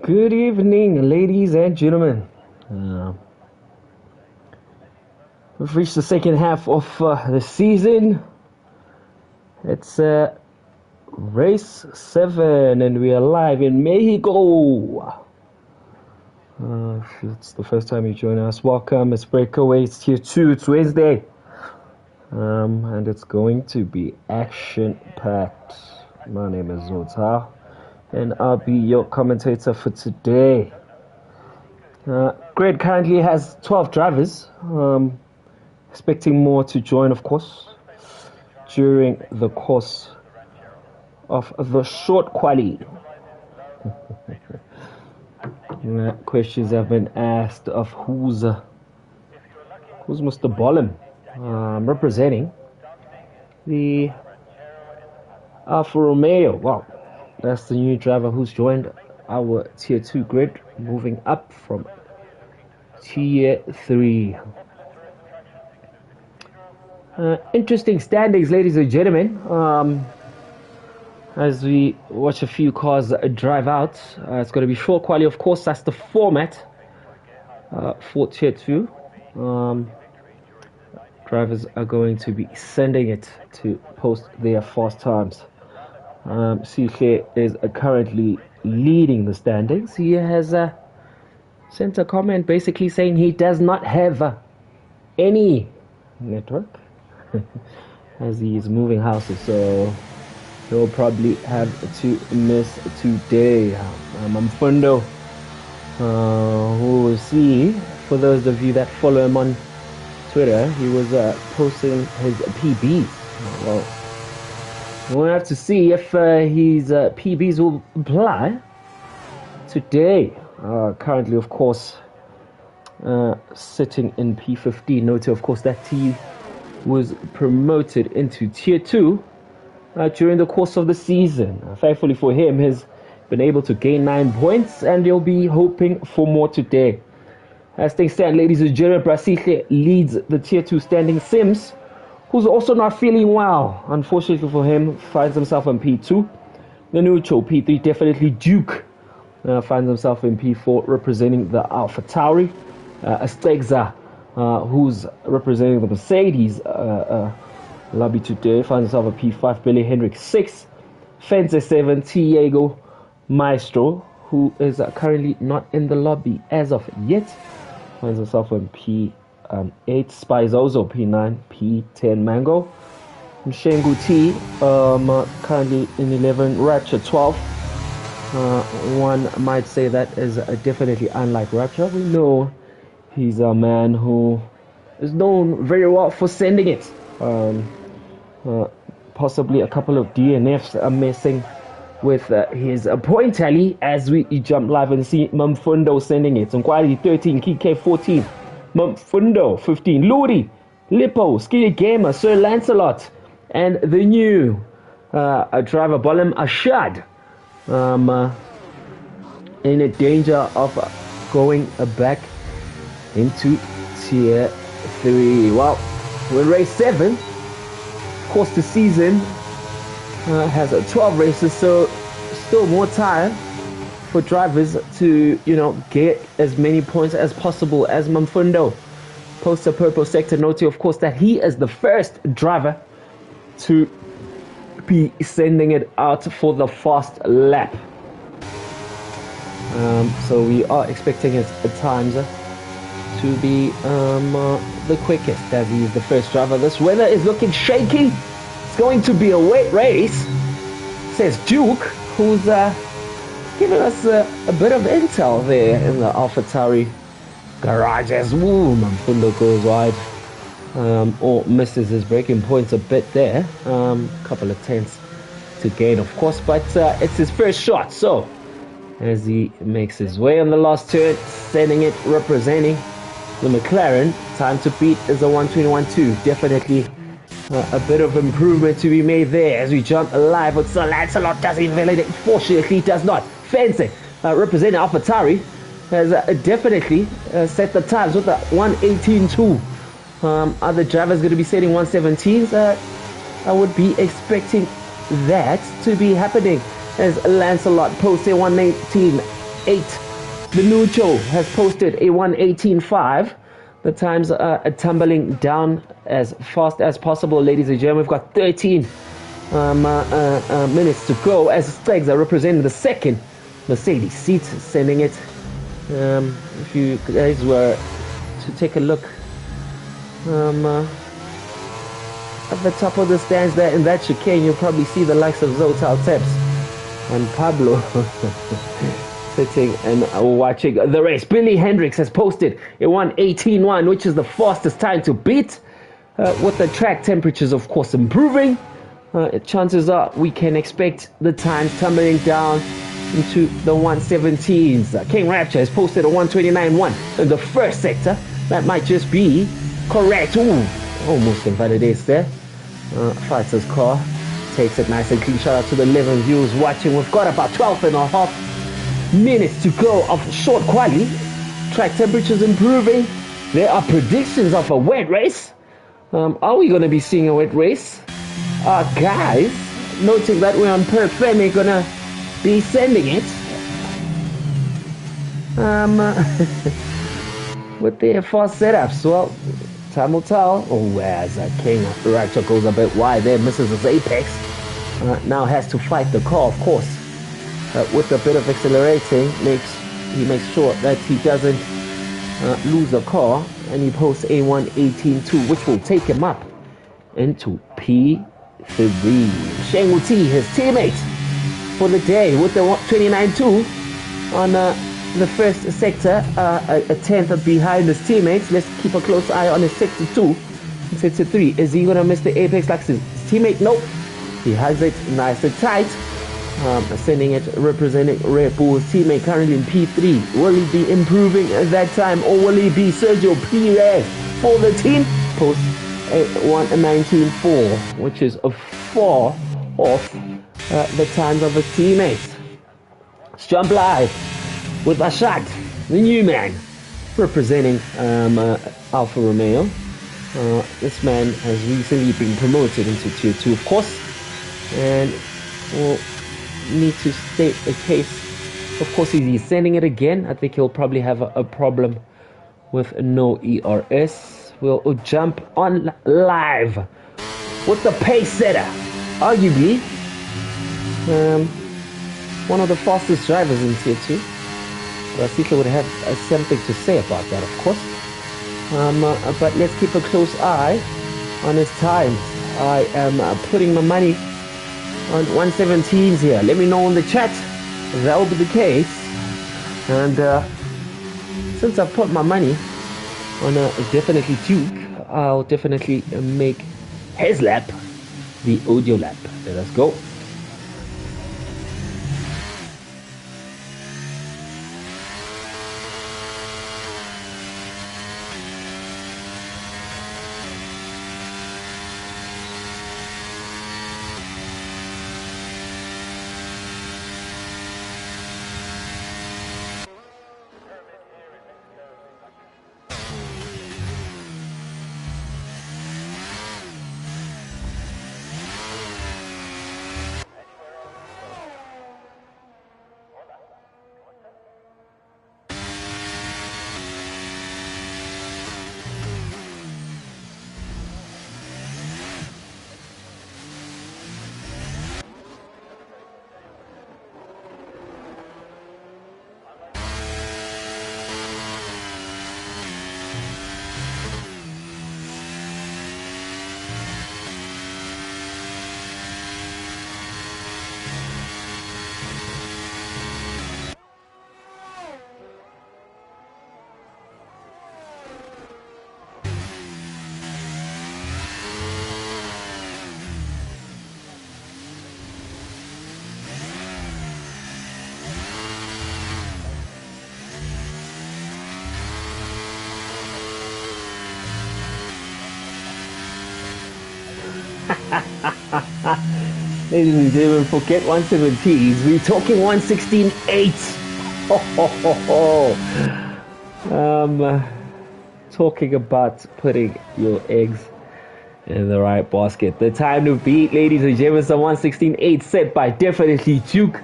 Good evening, ladies and gentlemen. We've reached the second half of the season. It's race 7, and we are live in Mexico. If it's the first time you join us, welcome. It's BrakeAway. It's Tier 2. It's Wednesday. And it's going to be action-packed. My name is Zota, and I'll be your commentator for today. Grid currently has 12 drivers, expecting more to join, of course, during the course of the short quali. Questions have been asked of who's Mr. Bollum representing the Alfa Romeo. Wow, that's the new driver who's joined our Tier 2 grid, moving up from Tier 3. Interesting standings, ladies and gentlemen. As we watch a few cars drive out, it's going to be short quali, of course. That's the format for Tier 2. Drivers are going to be sending it to post their fast times. Sihle is currently leading the standings. He has sent a comment basically saying he does not have any network as he is moving houses, so he'll probably have to miss today. Mfundo, who will see, for those of you that follow him on Twitter, he was posting his PBs. Well, we'll have to see if his PBs will apply today. Currently, of course, sitting in P15. Note, of course, that he was promoted into Tier 2 during the course of the season. Thankfully for him, he's been able to gain 9 points, and he'll be hoping for more today. As things stand, ladies and gentlemen, Brasihle leads the Tier 2 standing. Sims, who's also not feeling well, unfortunately for him, finds himself in P2. Lenucho, P3, definitely Duke, finds himself in P4, representing the Alpha Tauri. Astegza, who's representing the Mercedes lobby today, finds himself a P5. Billy Hendrick 6, Fence 7, Diego Maestro, who is currently not in the lobby as of yet, finds himself in P8. Spizozo P9, P10 Mango, Shengu T currently in 11, Rapture 12. One might say that is definitely unlike Rapture. We know he's a man who is known very well for sending it. Possibly a couple of DNFs are messing with his point tally as we jump live and see Mfundo sending it. Nkwali 13, Kike 14, Mfundo 15, Luri, Lippo, Skilly Gamer, Sir Lancelot, and the new driver Bollum Ashad in a danger of going back into Tier 3. Well, we're race 7. Of course, the season has 12 races, so still more time for drivers to, get as many points as possible. As Mfundo posts a purple sector, noting, of course, that he is the first driver to be sending it out for the fast lap. So we are expecting his times to be the quickest, as he is the first driver. This weather is looking shaky. It's going to be a wet race, says Duke, who's giving us a bit of intel there in the AlphaTauri garage as Mfundo goes wide, or misses his braking points a bit there. Couple of tenths to gain, of course, but it's his first shot. So as he makes his way on the last turn, sending it, representing the McLaren, time to beat is a 1:21.2. Definitely a bit of improvement to be made there as we jump live with Sir Lancelot. Does he validate? Fortunately, does not. Fencing, representing AlphaTauri, has definitely set the times with a 1:18.2. Other drivers going to be setting 1:17s. I would be expecting that to be happening as Lancelot posted 1:19 Benuccio has posted a 1:18.5. The times are tumbling down as fast as possible, ladies and gentlemen. We've got 13 minutes to go as Stegs are representing the second Mercedes seat, sending it. If you guys were to take a look at the top of the stands there in that chicane, you'll probably see the likes of Zotal Teps and Pablo sitting and watching the race. Billy Hendricks has posted a 1:18.1, which is the fastest time to beat. With the track temperatures, of course, improving, chances are we can expect the times tumbling down into the 1:17s. King Rapture has posted a 1:29.1 in the first sector. That might just be correct. Ooh, almost invalidates there. Fighter's car takes it nice and clean. Shout out to the 11 viewers watching. We've got about 12.5 minutes to go of short quali. Track temperatures improving. There are predictions of a wet race. Are we going to be seeing a wet race? Guys, noting that we're on Perk Femi, gonna be sending it. With their fast setups, well, time will tell. Oh, as King Rapture goes a bit wide there, misses his apex. Now has to fight the car, of course. With a bit of accelerating, he makes sure that he doesn't lose the car, and he posts a 1:18.2, which will take him up into P3. Sheng Wuti, his teammate for the day, with the 29.2 on the first sector, a tenth behind his teammates. Let's keep a close eye on his sector 2. Sector 3, is he gonna miss the apex like his teammate? Nope. He has it nice and tight. Sending it, representing Red Bull's teammate currently in P3. Will he be improving at that time, or will he be Sergio Perez for the team? Post a 1:19.4, which is a 4 off the times of his teammates. Let's jump live with Ashad, the new man, representing Alfa Romeo. This man has recently been promoted into Tier 2, of course, and we'll need to state a case. Of course, he's sending it again. I think he'll probably have a problem with no ERS. We'll jump on live with the pace setter, arguably one of the fastest drivers in Tier 2. Rasika would have something to say about that, of course. But let's keep a close eye on his times. I am putting my money on 1:17s here. Let me know in the chat if that will be the case. And since I've put my money on definitely Duke, I'll definitely make his lap the audio lap. Let us go. Ladies and gentlemen, forget 117s. We're talking 116.8. Talking about putting your eggs in the right basket. The time to beat, ladies and gentlemen, is 116.8 set by definitely Duke.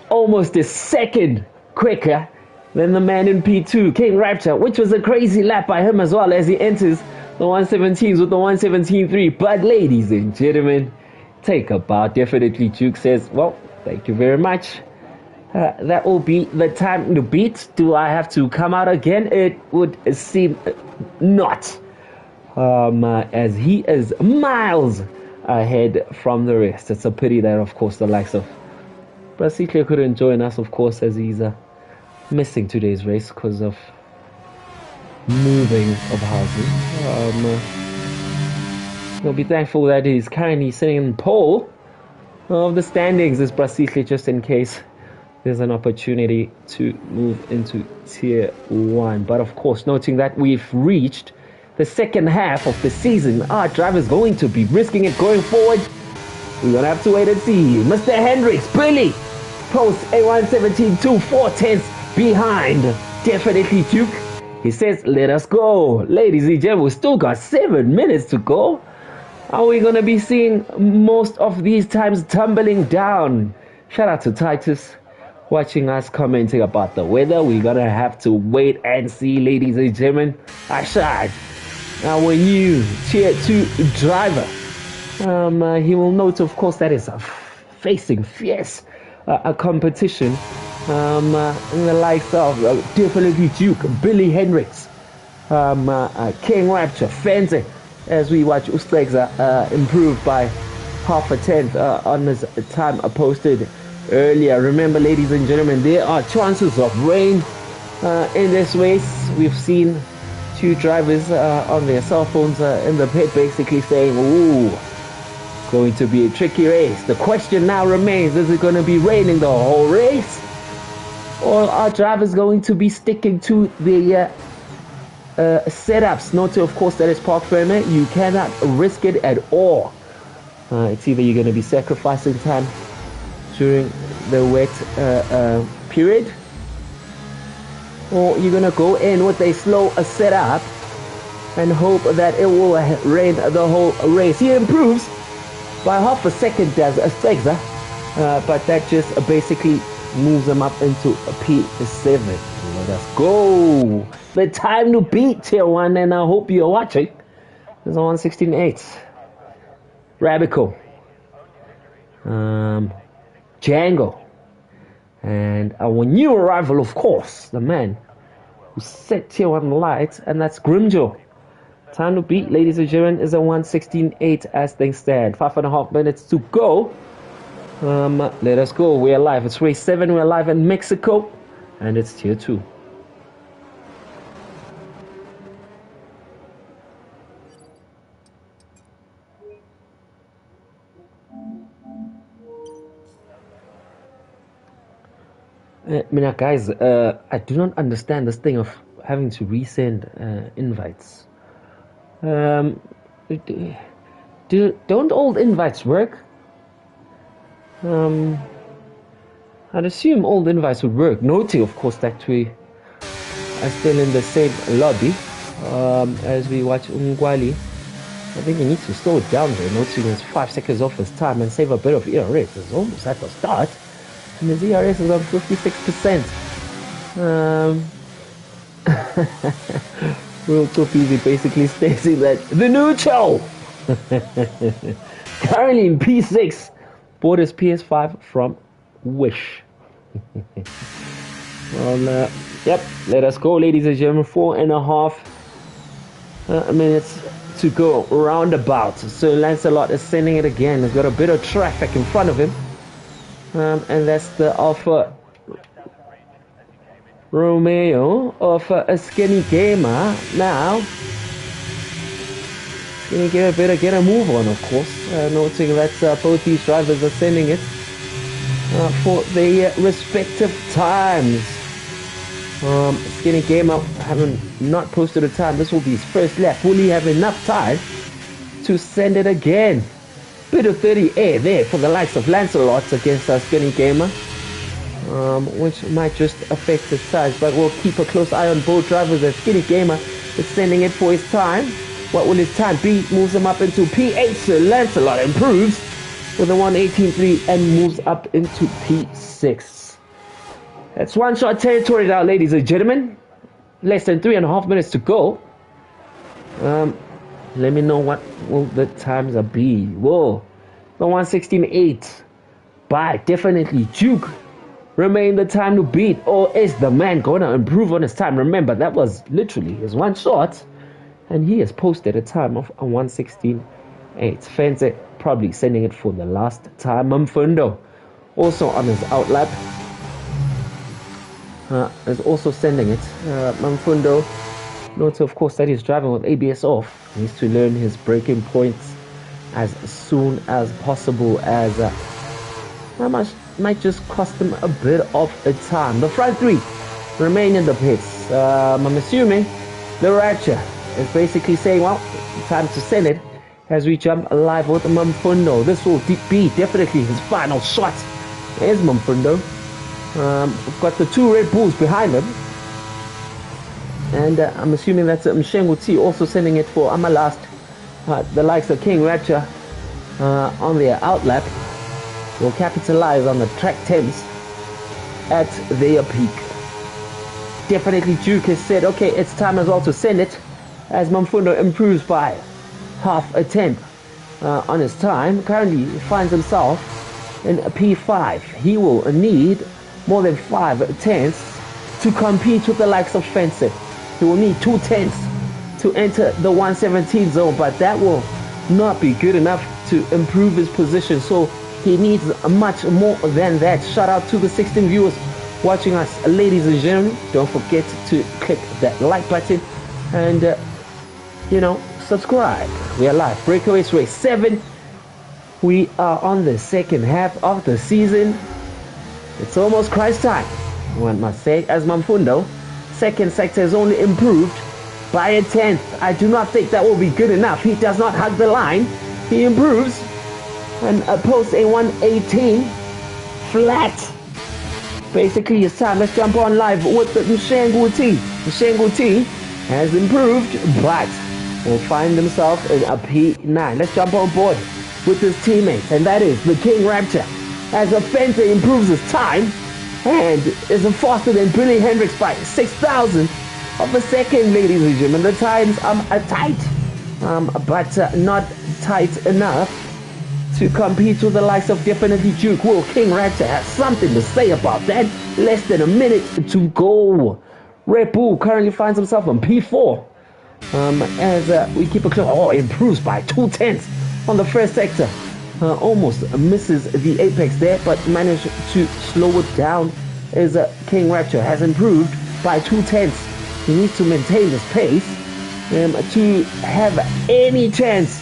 Almost a second quicker than the man in P2, King Rapture, which was a crazy lap by him as well as he enters the 117s with the 117.3. But ladies and gentlemen, take a bow. Definitely Duke says, well, thank you very much. That will be the time to beat. Do I have to come out again? It would seem not. As he is miles ahead from the rest. It's a pity that, of course, the likes of Brasilia couldn't join us, of course, as he's missing today's race because of moving of housing. We'll be thankful that he's currently sitting in pole of the standings as Brasilia, just in case there's an opportunity to move into tier 1. But of course, noting that we've reached the second half of the season, our driver's going to be risking it going forward. We're going to have to wait and see. Mr. Hendricks, Billy, post A117 2 4/10 behind. Definitely Duke. He says, let us go. Ladies and gentlemen, we still got 7 minutes to go. Are we going to be seeing most of these times tumbling down? Shout out to Titus watching us commenting about the weather. We're going to have to wait and see, ladies and gentlemen. Ashad, our new tier 2 driver. He will note, of course, that is facing fierce competition in the likes of definitely Duke, Billy Hendricks, King Rapture, Fenze, as we watch Ustegza improve by half a tenth on his time posted earlier. Remember, ladies and gentlemen, there are chances of rain in this race. We've seen 2 drivers on their cell phones in the pit basically saying, ooh, going to be a tricky race. The question now remains, is it going to be raining the whole race? Or are drivers going to be sticking to the setups? Note, of course, that it's park friendly. You cannot risk it at all. It's either you're going to be sacrificing time during the wet period, or you're going to go in with a slow setup and hope that it will rain the whole race. He improves by half a second as a Stegza, but that just basically moves him up into a P7. Let us go. The time to beat tier 1, and I hope you're watching. There's a 116.8. Rabico. Django. And our new arrival, of course, the man who set tier 1 light, and that's Grimjo. Time to beat, ladies and gentlemen, is a 116.8 as things stand. 5.5 minutes to go. Let us go. We're live. It's race 7. We're live in Mexico, and it's tier 2. Mina, guys, I do not understand this thing of having to resend invites. Don't old invites work? I'd assume old invites would work. Noting, of course, that we are still in the same lobby as we watch Umgwali. I think he needs to slow it down there. Noting it's 5 seconds off his time and save a bit of ERS. It's almost at the start. And his ERS is on 56%. Real Top Easy basically stating that the neutral currently in P6 bought his PS5 from Wish. Well, yep, let us go, ladies and gentlemen. 4.5 minutes to go roundabout. So Lancelot is sending it again. He's got a bit of traffic in front of him. And that's the Alpha Romeo of a Skinny Gamer. Now, Skinny Gamer better get a move on, of course. Noting that both these drivers are sending it for their respective times. Skinny Gamer having not posted a time. This will be his first lap. Will he have enough time to send it again? Bit of 30 air there for the likes of Lancelot against Skinny Gamer, which might just affect his size, but we'll keep a close eye on both drivers as Skinny Gamer is sending it for his time. What will his time be? Moves him up into P8, so Lancelot improves with a 118.3 and moves up into P6. It's one-shot territory now, ladies and gentlemen. Less than 3.5 minutes to go. Let me know what will the times be. Whoa, the 1:16.8 by definitely Duke remain the time to beat, or is the man going to improve on his time? Remember, that was literally his one shot, and he has posted a time of a 1:16.8. Fenze probably sending it for the last time. Mfundo also on his outlap is also sending it. Mfundo, note of course that he's driving with ABS off. He needs to learn his braking points as soon as possible, as that might just cost him a bit of a time. The front three remain in the pits. I'm assuming the Rapture is basically saying, well, time to send it as we jump live with Mfundo. This will be definitely his final shot. There's Mfundo. We've got the two Red Bulls behind him. And I'm assuming that's Mshengu T also sending it for Amalast. The likes of King Rapture on their outlap will capitalize on the track temps at their peak. Definitely Duke has said, okay, it's time as well to send it, as Mfundo improves by half a tenth on his time. Currently he finds himself in a P5. He will need more than 5 tenths to compete with the likes of Fencer. He will need 2 tenths to enter the 117 zone, but that will not be good enough to improve his position. So he needs much more than that. Shout out to the 16 viewers watching us, ladies and gentlemen. Don't forget to click that like button and subscribe. We are live. BrakeAway Race 7. We are on the second half of the season. It's almost Christ time, one must say, as Mfundo second sector has only improved by a tenth. I do not think that will be good enough. He does not hug the line. He improves and posts a 1:18 flat. Basically his time. Let's jump on live with the Mshengu T. Mshengu T has improved, but will find himself in a P9. Let's jump on board with his teammates, and that is the King Rapture, as a Fencer improves his time and is faster than Billy Hendricks by 6,000 of a second, ladies and gentlemen. The times are tight, but not tight enough to compete with the likes of definitely Duke. Will King Rapture has something to say about that? Less than a minute to go. Red Bull currently finds himself on P4. As we keep a close, improves by 2 tenths on the first sector. Almost misses the apex there, but managed to slow it down, as King Rapture has improved by 2 tenths. He needs to maintain this pace to have any chance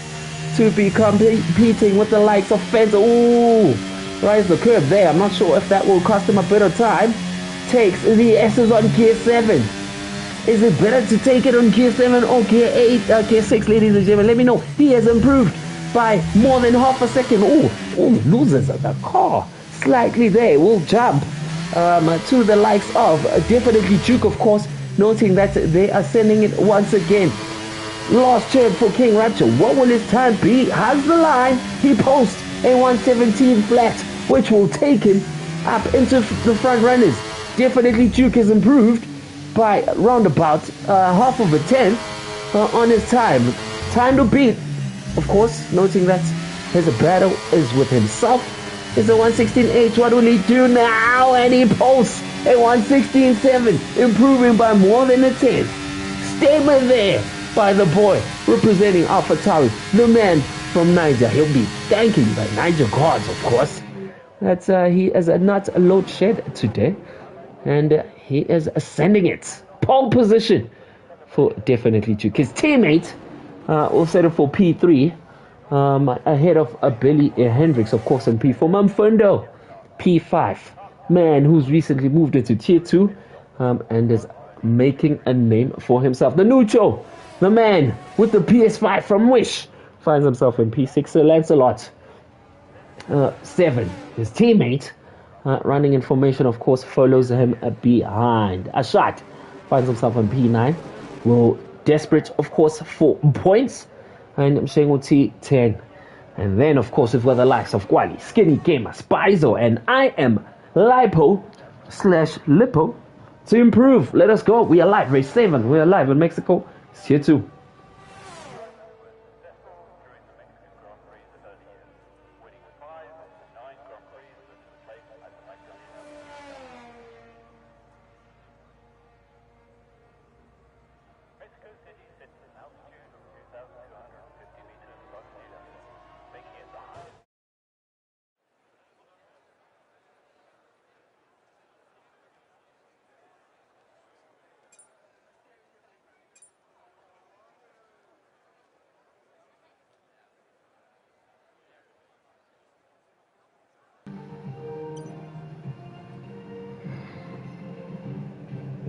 to be competing with the likes of Fencer. Ooh, rise the curve there. I'm not sure if that will cost him a bit of time. Takes the S's on gear 7. Is it better to take it on gear 7 or gear 8, gear 6, ladies and gentlemen? Let me know. He has improved by more than half a second. Loses the car slightly there. Will jump to the likes of definitely Duke, of course, noting that they are sending it once again. Last turn for King Rapture. What will his time be? Has the line. He posts a 1:17 flat, which will take him up into the front runners. Definitely Duke has improved by roundabout half of a tenth on his time. Time to beat, of course, noting that his battle is with himself. It's a 1:16.8. What will he do now? And he posts a 1:16.7, improving by more than a tenth. Statement there by the boy representing AlphaTauri, the man from Niger. He'll be thanking the Niger gods, of course. That's he is not a load shed today, and he is ascending it. Pole position for definitely Duke. His teammate will settle for P3, ahead of Billy Hendricks, of course, in P4. Mfundo, P5. Man who's recently moved into Tier 2 and is making a name for himself. The Nucho, the man with the PS5 from Wish, finds himself in P6. Lancelot, 7. His teammate, running in formation, of course, follows him behind. Ashad finds himself in P9. Will desperate, of course, for points. And Mshengu T, 10. And then, of course, we've got the likes of Kwali, Skinny Gamer, Spizo, and I am Lipo / Lipo to improve. Let us go. We are live. Race 7. We are live in Mexico. It's Tier 2.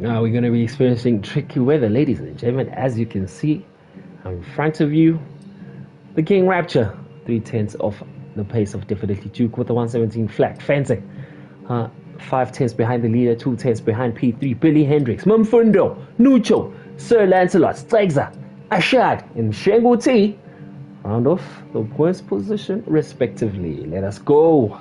Now we're going to be experiencing tricky weather, ladies and gentlemen. As you can see in front of you, the King Rapture, 3/10 of the pace of Definitely Duke with the 117 flat. Fancy. 5/10 behind the leader, 2/10 behind P3. Billy Hendricks, Mumfundo, Nucho, Sir Lancelot, Stegza, Ashad, and Shengu T round off the points position respectively. Let us go.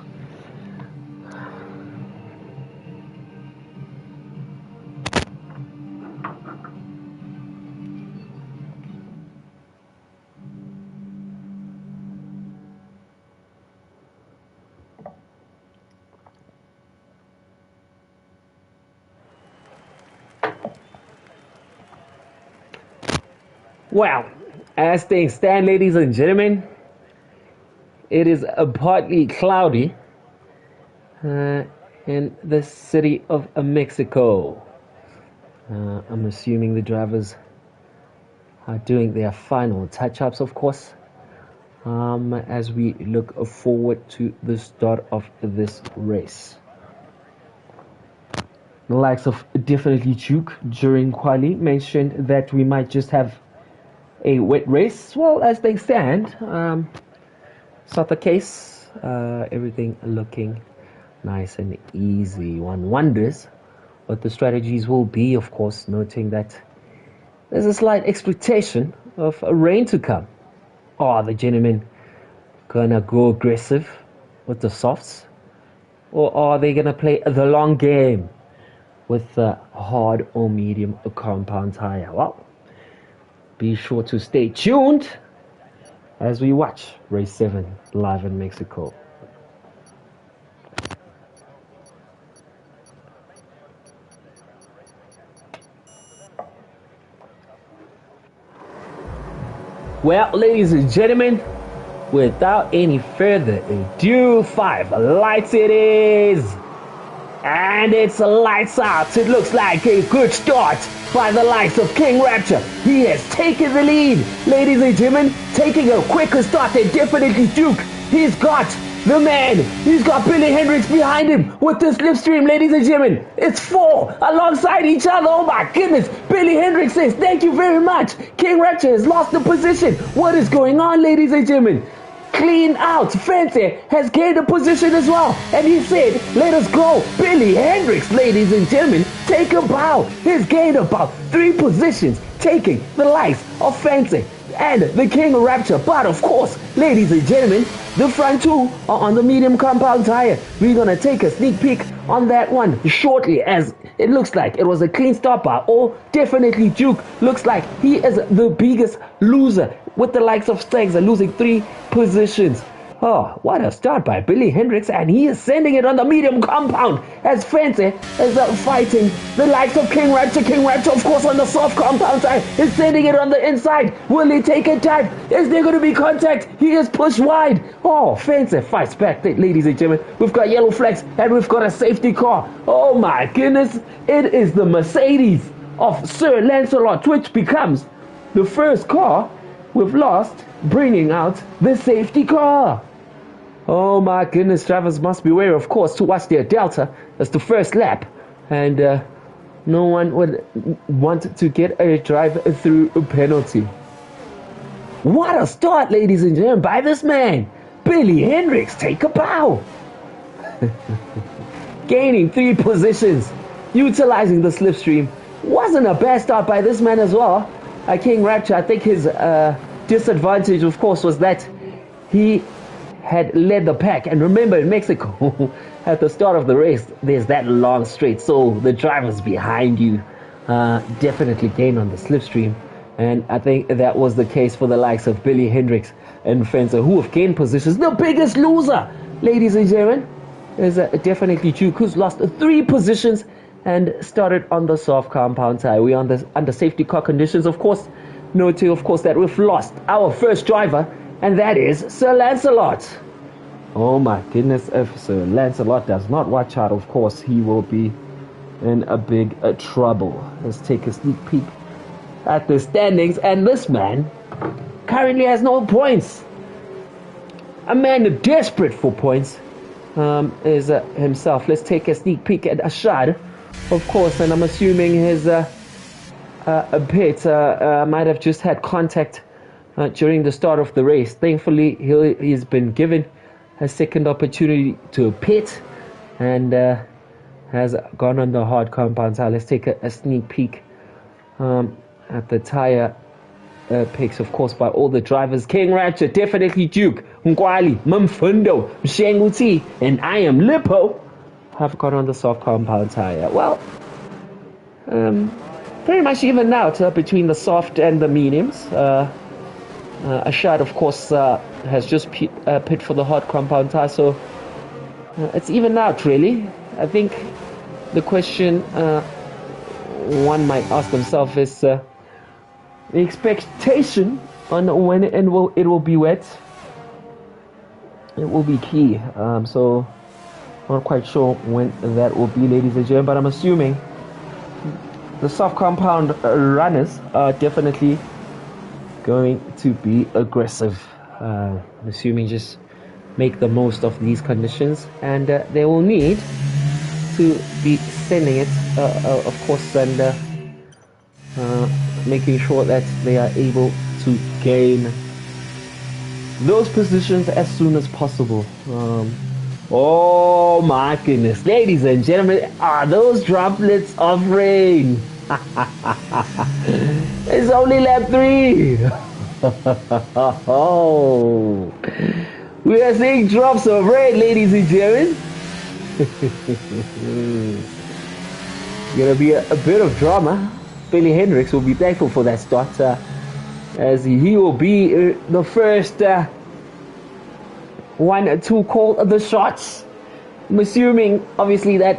Well, as things stand, ladies and gentlemen, it is partly cloudy in the city of Mexico. I'm assuming the drivers are doing their final touch-ups, of course, as we look forward to the start of this race. The likes of Definitely Duke during quali mentioned that we might just have a wet race. Well, as things stand, it's not the case. Everything looking nice and easy. One wonders what the strategies will be, of course, noting that there's a slight expectation of rain to come. Are the gentlemen gonna go aggressive with the softs, or are they gonna play the long game with the hard or medium compound tire? Well, be sure to stay tuned as we watch Race 7 live in Mexico. Well, ladies and gentlemen, without any further ado, 5 lights it is. And it's lights out. It looks like a good start by the likes of King Rapture. He has taken the lead. Ladies and gentlemen, taking a quicker start than Definitely Duke. He's got the man. He's got Billy Hendricks behind him with the slipstream, ladies and gentlemen. It's 4 alongside each other. Oh my goodness. Billy Hendricks says, thank you very much. King Rapture has lost the position. What is going on, ladies and gentlemen? Clean out. Fancy has gained a position as well. And he said, let us go. Billy Hendricks, ladies and gentlemen, take a bow. He's gained about 3 positions, taking the likes of Fancy and the King of Rapture. But of course, ladies and gentlemen, the front 2 are on the medium compound tire. We're going to take a sneak peek on that one shortly, as it looks like it was a clean start by all. Definitely Duke looks like he is the biggest loser, with the likes of Stegza losing 3 positions. Oh, what a start by Billy Hendricks, and he is sending it on the medium compound as Fancy is fighting the likes of King Rapture. King Rapture, of course, on the soft compound side is sending it on the inside. Will he take a dive? Is there going to be contact? He is pushed wide. Oh, Fancy fights back, ladies and gentlemen. We've got yellow flags and we've got a safety car. Oh my goodness, it is the Mercedes of Sir Lancelot, which becomes the first car we've lost, bringing out the safety car. Oh my goodness, drivers must beware, of course, to watch their delta. That's the first lap, and no one would want to get a drive-through penalty. What a start, ladies and gentlemen, by this man. Billy Hendricks, take a bow. Gaining 3 positions, utilizing the slipstream. Wasn't a bad start by this man as well. King Rapture, I think his disadvantage, of course, was that he had led the pack. And remember, in Mexico, at the start of the race, there's that long straight. So the drivers behind you definitely gain on the slipstream. And I think that was the case for the likes of Billy Hendricks and Fencer, who have gained positions. The biggest loser, ladies and gentlemen, is definitely Duke, who's lost 3 positions and started on the soft compound tire. We're under safety car conditions, of course. Noting, of course, that we've lost our first driver, and that is Sir Lancelot. Oh my goodness, if Sir Lancelot does not watch out, of course, he will be in a big trouble. Let's take a sneak peek at the standings, and this man currently has no points. A man desperate for points is himself. Let's take a sneak peek at Ashad, of course, and I'm assuming his pit might have just had contact during the start of the race. Thankfully, he's been given a second opportunity to pit and has gone on the hard compound tire. Let's take a sneak peek at the tire picks, of course, by all the drivers. King Rapture, definitely Duke, Ngwali, Mumfundo, Mshenguti, and I am Lippo have gone on the soft compound tire. Well, pretty much even out between the soft and the mediums. Ashad, of course, has just pit for the hard compound tire, so it's even out, really. I think the question one might ask themselves is the expectation on when it will be wet. It will be key. So not quite sure when that will be, ladies and gentlemen, but I'm assuming the soft compound runners are definitely going to be aggressive. I'm assuming just make the most of these conditions, and they will need to be sending it, of course, and making sure that they are able to gain those positions as soon as possible. Oh my goodness, ladies and gentlemen, are those droplets of rain? It's only lap 3. Oh, we are seeing drops of rain, ladies and gentlemen. Gonna be a bit of drama. Billy Hendricks will be thankful for that start, as he will be the first one to call the shots. I'm assuming, obviously, that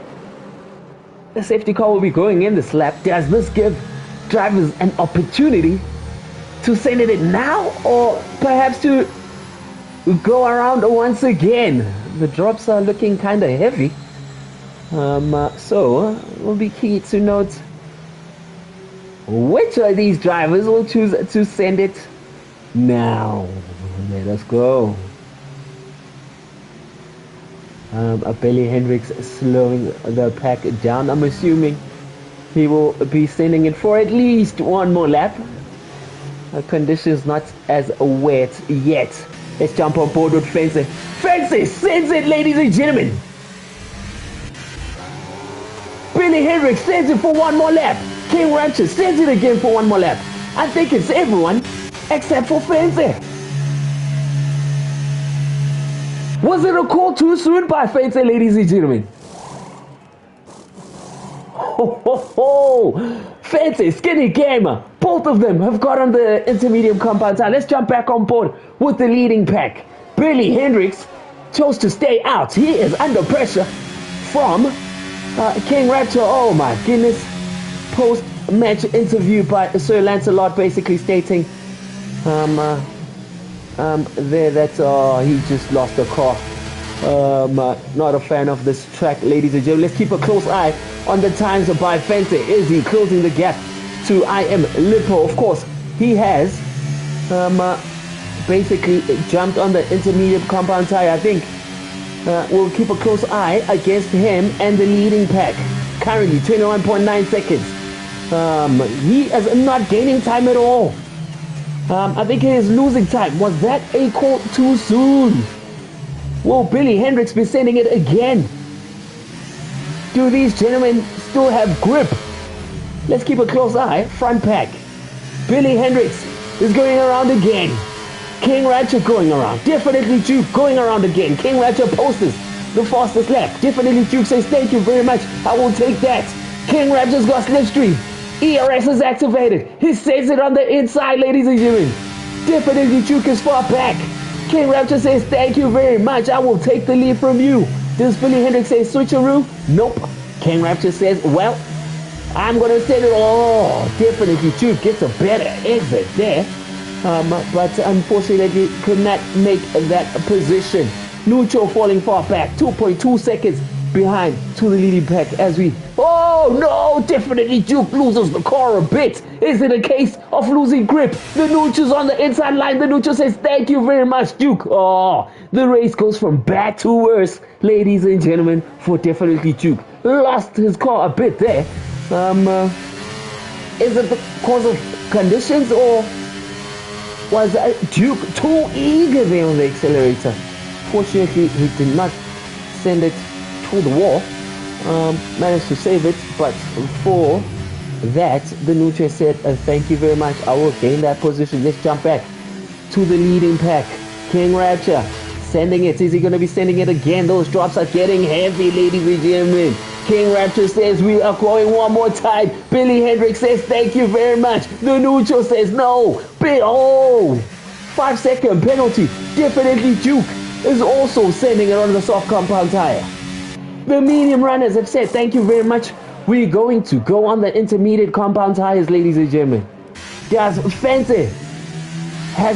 the safety car will be going in this lap. Does this give drivers an opportunity to send it in now, or perhaps to go around once again? The drops are looking kind of heavy, so it will be key to note which of these drivers will choose to send it now. Let us go. Billy Hendricks slowing the pack down. I'm assuming he will be sending it for at least one more lap. Conditions not as wet yet. Let's jump on board with Fencer. Fencer sends it, ladies and gentlemen. Billy Hendricks sends it for one more lap. King Rapture sends it again for one more lap. I think it's everyone except for Fencer. Was it a call too soon by Fencer, ladies and gentlemen? Ho ho ho! Fencer, Skinny Gamer, both of them have got on the intermediate compound tire. Let's jump back on board with the leading pack. Billy Hendricks chose to stay out. He is under pressure from King Rapture. Oh my goodness. Post-match interview by Sir Lancelot, basically stating there that he just lost the car. Not a fan of this track, ladies and gentlemen. Let's keep a close eye on the times by Fencer. Is he closing the gap to I Am Lippo? Of course, he has basically jumped on the intermediate compound tire. I think we'll keep a close eye against him and the leading pack. Currently 21.9 seconds. He is not gaining time at all. I think he is losing time. Was that a call too soon? Will Billy Hendricks be sending it again? Do these gentlemen still have grip? Let's keep a close eye. Front pack. Billy Hendricks is going around again. King Ratchet going around. Definitely Duke going around again. King Ratchet posters the fastest lap. Definitely Duke says thank you very much. I will take that. King Ratchet's got slipstream. ERS is activated. He says it on the inside, ladies and gentlemen. Definitely Duke is far back. King Rapture says thank you very much. I will take the lead from you. Does Billy Hendricks say switcheroo? Nope. King Rapture says, well, I'm going to send it all. Definitely Duke gets a better exit there. But unfortunately could not make that position. Nucho falling far back, 2.2 seconds behind to the leading pack as we... Oh no, definitely Duke loses the car a bit. Is it a case of losing grip? The Nucho's on the inside line. The Nucho says thank you very much, Duke. Oh, the race goes from bad to worse, ladies and gentlemen, for definitely Duke. Lost his car a bit there. Is it because of conditions, or was Duke too eager there on the accelerator? Fortunately, he did not send it to the wall. Managed to save it, but for that, the Nutra said, thank you very much. I will gain that position. Let's jump back to the leading pack. King Rapture sending it. Is he going to be sending it again? Those drops are getting heavy, ladies and gentlemen. King Rapture says we are going one more time. Billy Hendricks says thank you very much. The Nutra says no. Oh, 5-second penalty. Definitely Duke is also sending it on the soft compound tire. The medium runners have said thank you very much. We're going to go on the intermediate compound tires, ladies and gentlemen. Has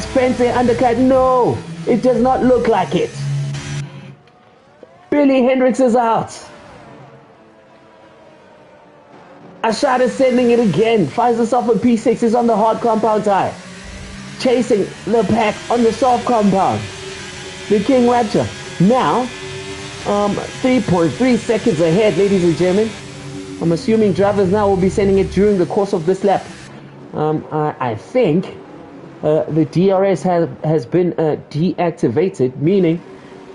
Fente undercut? No, it does not look like it. Billy Hendricks is out. Ashad is sending it again. Finds himself a P6, is on the hard compound tire. Chasing the pack on the soft compound. The King Rapture now 3.3 seconds ahead, ladies and gentlemen. I'm assuming drivers now will be sending it during the course of this lap. I think the DRS has been deactivated, meaning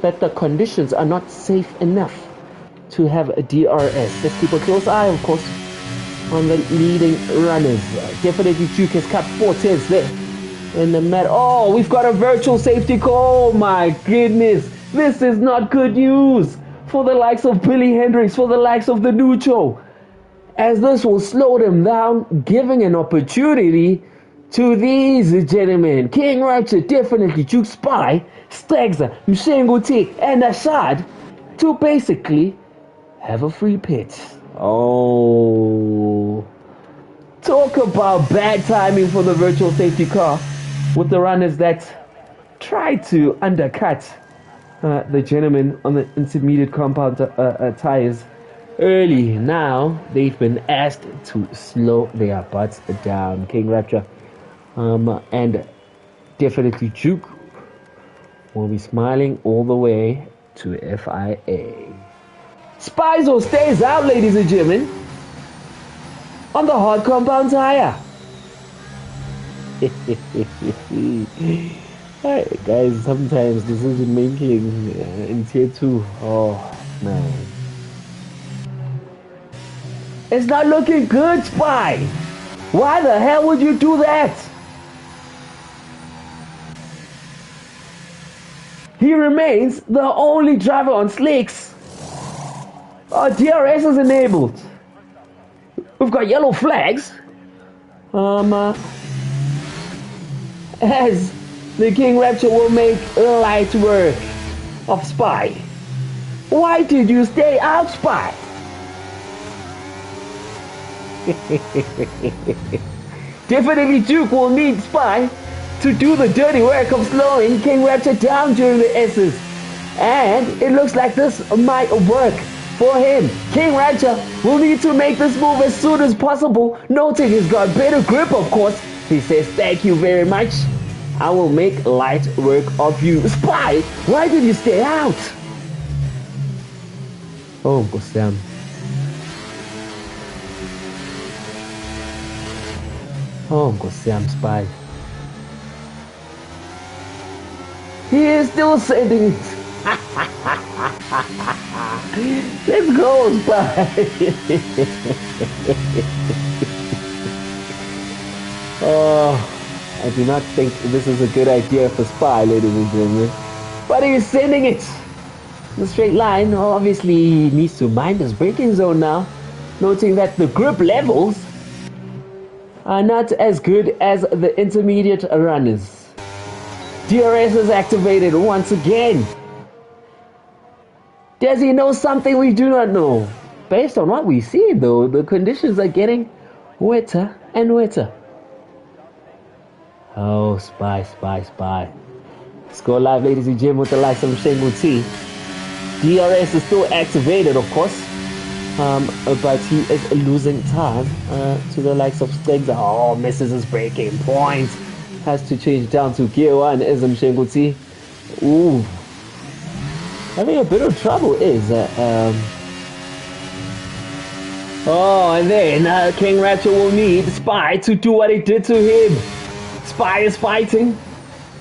that the conditions are not safe enough to have a DRS. Let's keep a close eye, of course, on the leading runners. Definitely Duke has cut 4/10 there in the mat. Oh, we've got a virtual safety car. Oh my goodness. This is not good news for the likes of Billy Hendricks, for the likes of the Nucho, as this will slow them down, giving an opportunity to these gentlemen. King Rapture, definitely Duke Spy, Stagza, Mshenguti, and Ashad to basically have a free pit. Oh, talk about bad timing for the virtual safety car with the runners that tried to undercut the gentlemen on the intermediate compound tires early. Now they've been asked to slow their butts down. King Rapture and definitely Duke will be smiling all the way to FIA. Spizo stays out, ladies and gentlemen, on the hard compound tire. Alright, guys, sometimes decision making in tier 2, oh man, it's not looking good, Spy. Why the hell would you do that? He remains the only driver on slicks. DRS is enabled. We've got yellow flags. As the King Rapture will make light work of Spy. Why did you stay out, Spy? Definitely Duke will need Spy to do the dirty work of slowing King Rapture down during the S's. And it looks like this might work for him. King Rapture will need to make this move as soon as possible, noting he's got better grip, of course. He says, thank you very much. I will make light work of you. Spy, why did you stay out? Oh, Sam. Oh, Sam, Spy. He is still sending it. Let's go, Spy. Oh, I do not think this is a good idea for Spy, ladies and gentlemen. But he's sending it in a straight line. Obviously, he needs to mind his braking zone now, noting that the grip levels are not as good as the intermediate runners. DRS is activated once again. Does he know something we do not know? Based on what we see, though, the conditions are getting wetter and wetter. Oh, Spy. Let's go live, ladies and gentlemen, with the likes of Shengu T. DRS is still activated, of course, but he is losing time to the likes of Stegza. Oh, misses his braking point. Has to change down to gear 1 as Shengu T. Ooh. Having a bit of trouble is oh, and then King Rapture will need Spy to do what he did to him. Spy is fighting.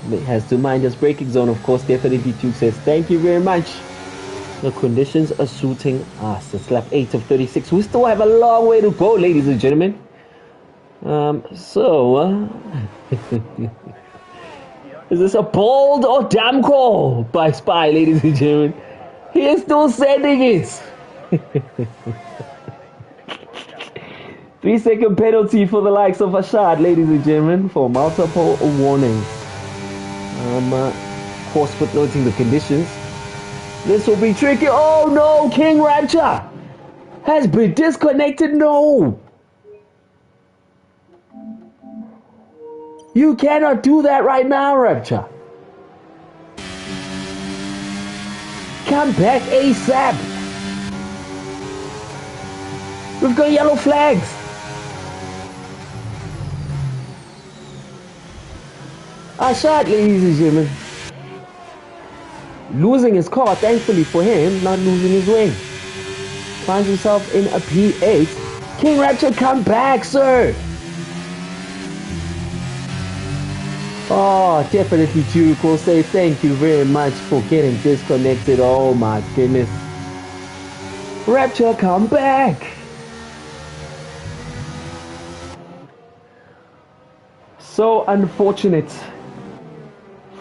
He has to mind his braking zone, of course. Definitely Duke says thank you very much. The conditions are suiting us. It's lap 8 of 36. We still have a long way to go, ladies and gentlemen. Is this a bold or damn call by Spy, ladies and gentlemen? He is still sending it. 3-second penalty for the likes of Ashad, ladies and gentlemen, for multiple warnings. Of course, footnoting the conditions. This will be tricky. Oh no, King Rapture has been disconnected. No. You cannot do that right now, Rapture. Come back ASAP. We've got yellow flags. Ashad, ladies and gentlemen. Losing his car, thankfully for him, not losing his wing. Finds himself in a P8. King Rapture, come back, sir. Oh, definitely Duke will say thank you very much for getting disconnected. Oh my goodness. Rapture, come back. So unfortunate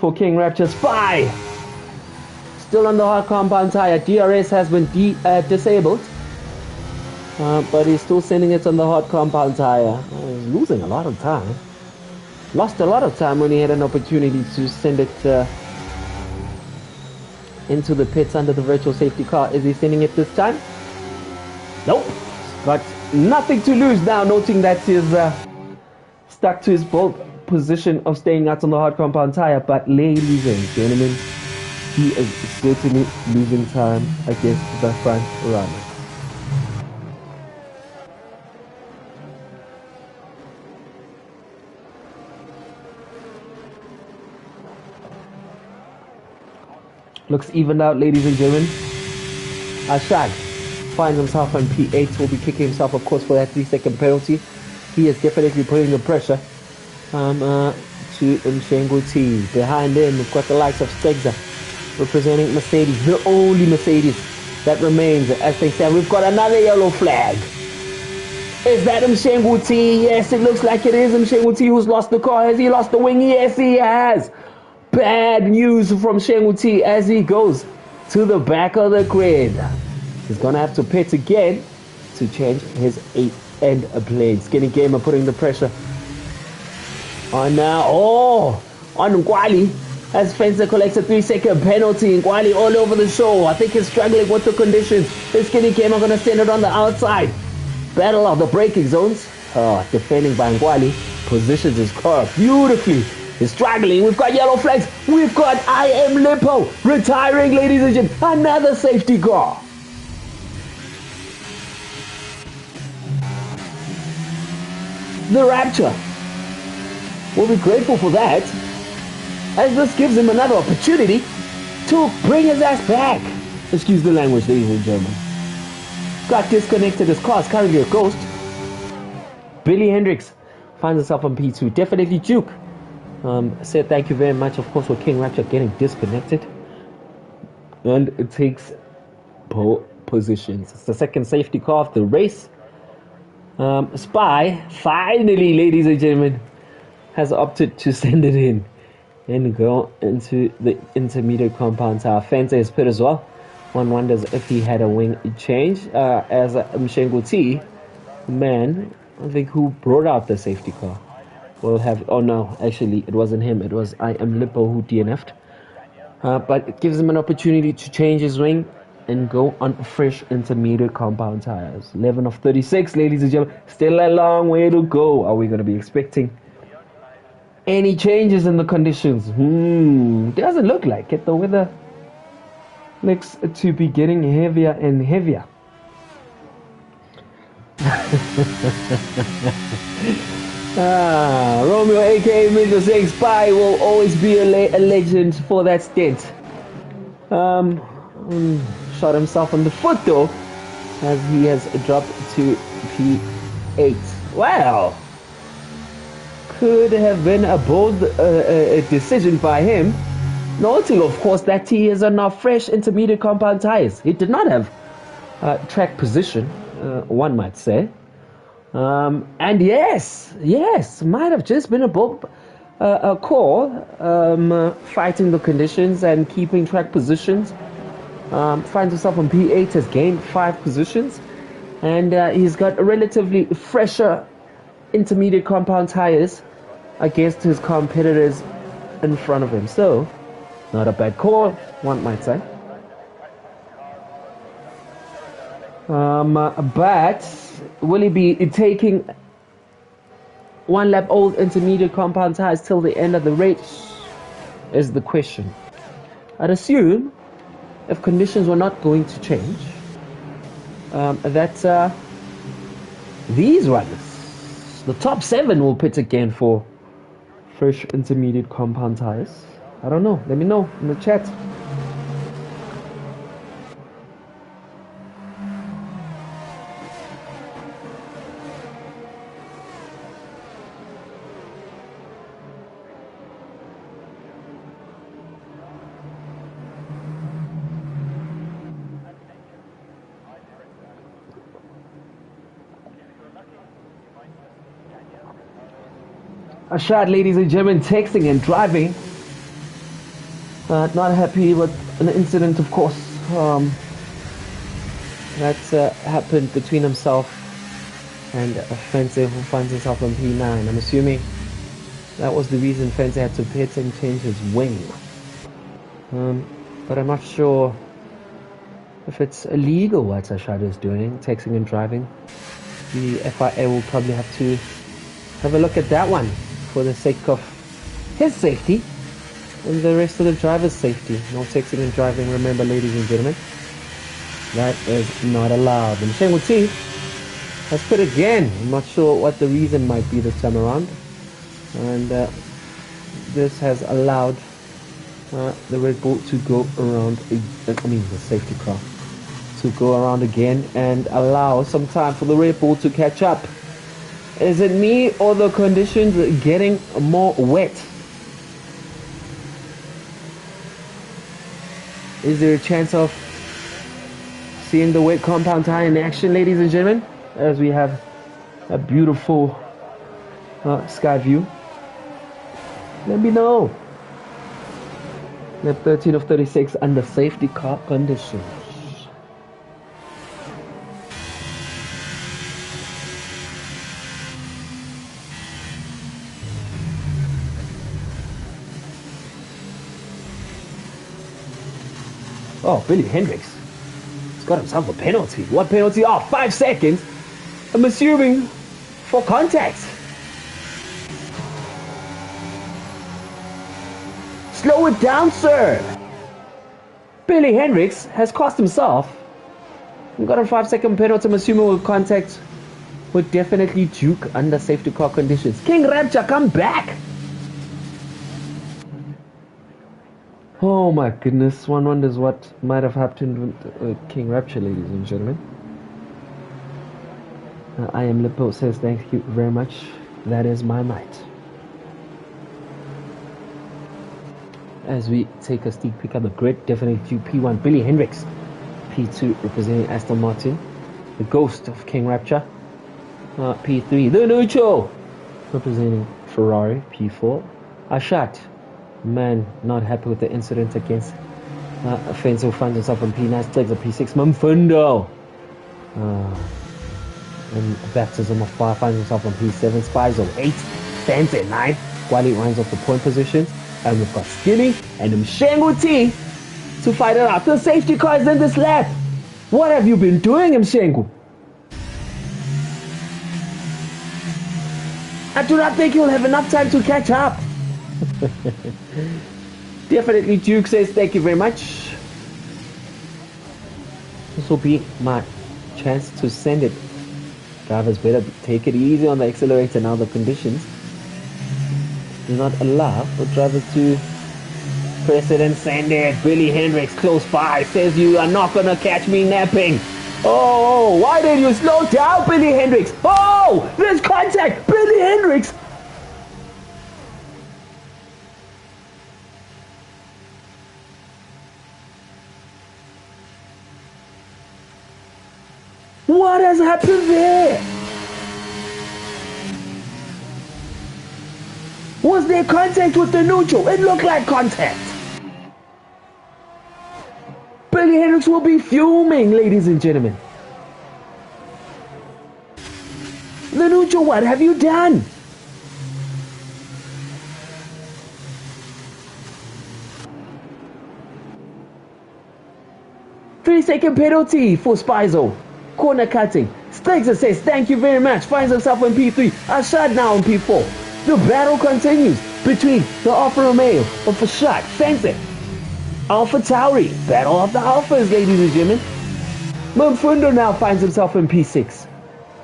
for King Rapture. Spy! Still on the hard compound tire. DRS has been disabled. But he's still sending it on the hard compound tire. He's losing a lot of time. Lost a lot of time when he had an opportunity to send it into the pits under the virtual safety car. Is he sending it this time? Nope. Got nothing to lose now, noting that he's stuck to his bold position of staying out on the hard compound tire. But ladies and gentlemen, he is certainly losing time against the front runner. Looks evened out, ladies and gentlemen. Ashad finds himself on P8. Will be kicking himself, of course, for that 3-second penalty. He is definitely putting the pressure to Mshengu T. Behind him, we've got the likes of Stegza representing Mercedes, the only Mercedes that remains. As they say, we've got another yellow flag. Is that Mshengu T? Yes, it looks like it is Mshengu T who's lost the car. Has he lost the wing? Yes, he has. Bad news from Shengu T as he goes to the back of the grid. He's going to have to pit again to change his 8-end plane. Skinny Gamer putting the pressure on on Nkwali as Fencer collects a 3-second penalty. Nkwali all over the show. I think he's struggling with the conditions. The Skinny Gamer going to send it on the outside. Battle of the braking zones. Defending by Nkwali. Positions his car beautifully. He's struggling. We've got yellow flags. We've got I Am Lippo retiring, ladies and gentlemen. Another safety car. The Rapture will be grateful for that, as this gives him another opportunity to bring his ass back. Excuse the language, ladies and gentlemen. Got disconnected. His car is currently a ghost. Billy Hendricks finds himself on P2. Definitely Duke. Said thank you very much, of course, for King Rapture getting disconnected. And it takes pole positions. It's the second safety car of the race. Spy, finally, ladies and gentlemen, has opted to send it in and go into the intermediate compound tire. Fence is pit as well. One wonders if he had a wing change as Mshenguti, man, I think who brought out the safety car, will have. Oh no, actually it wasn't him. It was I Am Lippo who DNF'd. But it gives him an opportunity to change his wing and go on fresh intermediate compound tires. 11 of 36, ladies and gentlemen. Still a long way to go. Are we going to be expecting any changes in the conditions? Doesn't look like it. The weather looks to be getting heavier and heavier. Romeo aka Middle saying Spy will always be a legend for that stint. Shot himself on the foot though, as he has dropped to P8. Wow, could have been a bold decision by him, noting of course that he is on our fresh intermediate compound tires. He did not have track position, one might say. And yes, might have just been a bold call, fighting the conditions and keeping track positions. Finds himself on P8, has gained 5 positions, and he's got relatively fresher intermediate compound tires against his competitors in front of him. So, not a bad call, one might say. But will he be taking one lap old intermediate compound tires till the end of the race is the question. I'd assume if conditions were not going to change, that these runners, the top 7, will pit again for fresh intermediate compound tires. I don't know. Let me know in the chat. Ashad, ladies and gentlemen, texting and driving. Not happy with an incident, of course, that happened between himself and Fence, who finds himself on P9. I'm assuming that was the reason Fence had to pit and change his wing. But I'm not sure if it's illegal what Ashad is doing, texting and driving. The FIA will probably have to have a look at that one, for the sake of his safety and the rest of the driver's safety. No texting and driving, remember, ladies and gentlemen. That is not allowed. And Shenguti has put again. I'm not sure what the reason might be this time around. And this has allowed the Red Bull to go around, the safety car, to go around again and allow some time for the Red Bull to catch up. Is it me or the conditions getting more wet? Is there a chance of seeing the wet compound tire in action, ladies and gentlemen, as we have a beautiful sky view? Let me know. Lap 13 of 36 under safety car conditions. Oh, Billy Hendricks. He's got himself a penalty. What penalty? Oh, 5 seconds. I'm assuming for contact. Slow it down, sir. Billy Hendricks has cost himself. He got a 5-second penalty. I'm assuming with contact would definitely juke under safety car conditions. King Rapture, come back. Oh my goodness, one wonders what might have happened with King Rapture, ladies and gentlemen. I Am Lippo says thank you very much. That is my might. As we take a sneak peek at the grid, definitely P1 Billy Hendricks, P2 representing Aston Martin, the ghost of King Rapture, P3 the Neutral representing Ferrari, P4. Ashat, man, not happy with the incident against Fenzo, finds himself on P9, takes a P6. Mumfundo, and baptism of fire, finds himself on P7. Spizo, 8, stands at 9. Wally runs off the point positions. And we've got Skinny and Mshengu T to fight it out. The safety car is in this lap. What have you been doing, Mshengu? I do not think you'll have enough time to catch up. Definitely Duke says thank you very much. This will be my chance to send it. Drivers better take it easy on the accelerator now. The conditions do not allow for drivers to press it and send it. Billy Hendricks close by says you are not gonna catch me napping. Oh, why did you slow down, Billy Hendricks? Oh, there's contact, Billy Hendricks. What has happened there? Was there contact with the neutral? It looked like contact. Billy Hendricks will be fuming, ladies and gentlemen. The neutral, what have you done? Three-second penalty for Spizo. Corner cutting. Stegzer says thank you very much. Finds himself on P3. Ashad now on P4. The battle continues between the Alfa Romeo of Ashad, Fencer, Alpha Tauri. Battle of the Alphas, ladies and gentlemen. Mumfundo now finds himself in P6.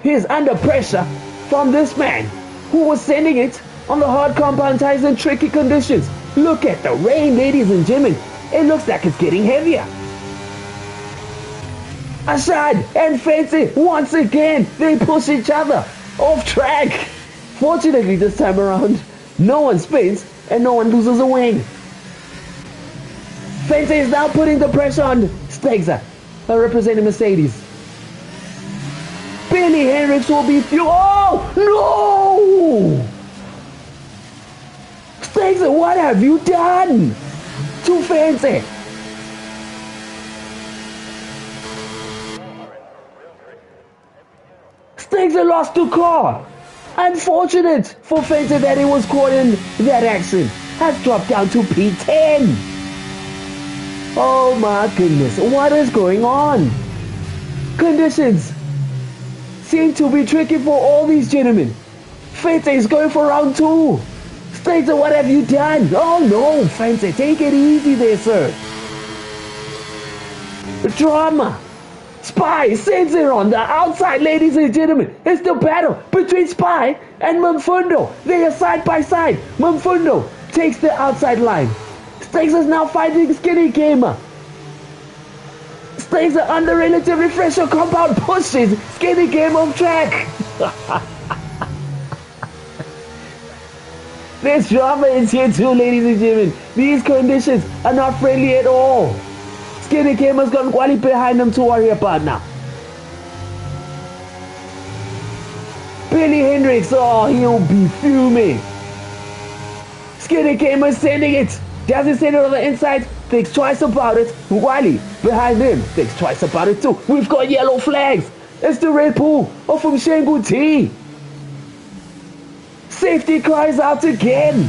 He's under pressure from this man who was sending it on the hard compound tires in tricky conditions. Look at the rain, ladies and gentlemen. It looks like it's getting heavier. Ashad and Fancy, once again, they push each other off track. Fortunately, this time around, no one spins and no one loses a wing. Fancy is now putting the pressure on Stegzer, representing Mercedes. Billy Hendricks will be through. Oh, no! Stegzer, what have you done to Fancy? Stegzer lost the car. Unfortunate for Fencer that he was caught in that action. Has dropped down to P10. Oh my goodness, what is going on? Conditions seem to be tricky for all these gentlemen. Fencer is going for round 2. Stegzer, what have you done? Oh no, Fencer, take it easy there, sir. Drama. Spy sends it on the outside, ladies and gentlemen. It's the battle between Spy and Mumfundo. They are side by side. Mumfundo takes the outside line. Stegzer is now fighting Skinny Gamer. Stegzer under relatively fresher compound pushes Skinny Gamer off track. There's drama in here too, ladies and gentlemen. These conditions are not friendly at all. Skinny Gamer's got Wally behind him to worry about now. Billy Hendricks, oh, he'll be fuming. Skinny Gamer's sending it. Doesn't send it on the inside. Thinks twice about it. Wally behind him thinks twice about it too. We've got yellow flags. It's the Red Bull from Shengu T. Safety car is out again.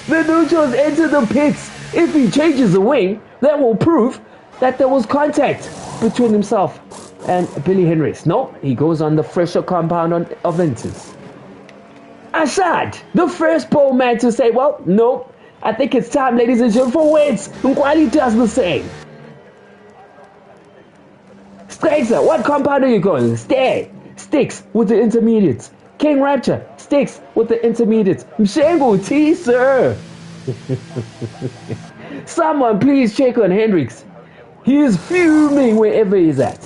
The neutrals enter the pits. If he changes the wing, that will prove that there was contact between himself and Billy Hendricks. No, he goes on the fresher compound of Ventus. Ashad, the first pole man to say, well, no, I think it's time, ladies and gentlemen, for wins. Nkwali does the same. Stegzer, what compound are you going? Stay. Sticks with the intermediates. King Rapture sticks with the intermediates. Mshengu T, sir. Someone please check on Hendricks. He is fuming wherever he's at.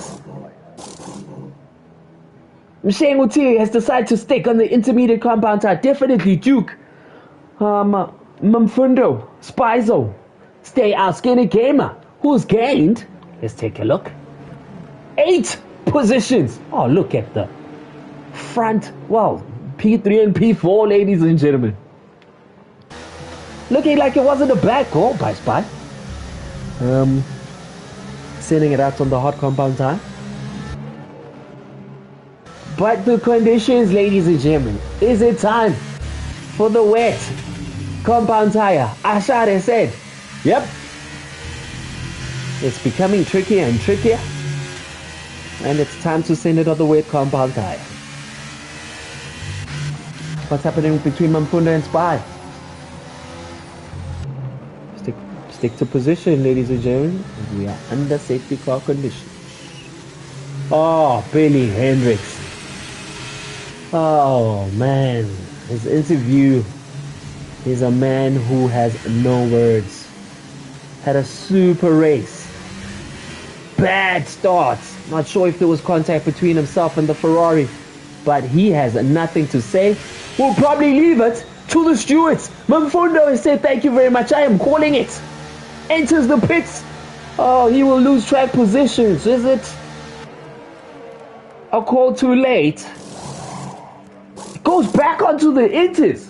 Mshengu T has decided to stick on the intermediate compound tire. Definitely Duke. Mumfundo, Spizo. Stay out, Skinny Gamer. Who's gained? Let's take a look. 8 positions. Oh, look at the front. Well, P3 and P4, ladies and gentlemen. Looking like it wasn't a bad call by Spy. Sending it out on the hot compound tire. But the conditions, ladies and gentlemen, is it time for the wet compound tire? Ashad has said, yep, it's becoming trickier and trickier, and it's time to send it on the wet compound tire. What's happening between Mamfunda and Spy? Stick to position, ladies and gentlemen. We are under safety car conditions. Oh, Billy Hendricks. Oh man, his interview is a man who has no words. Had a super race. Bad start. Not sure if there was contact between himself and the Ferrari, but he has nothing to say. We'll probably leave it to the stewards. Mamfundo has said thank you very much. I am calling it. Enters the pits. Oh, he will lose track positions. Is it a call too late? Goes back onto the inters.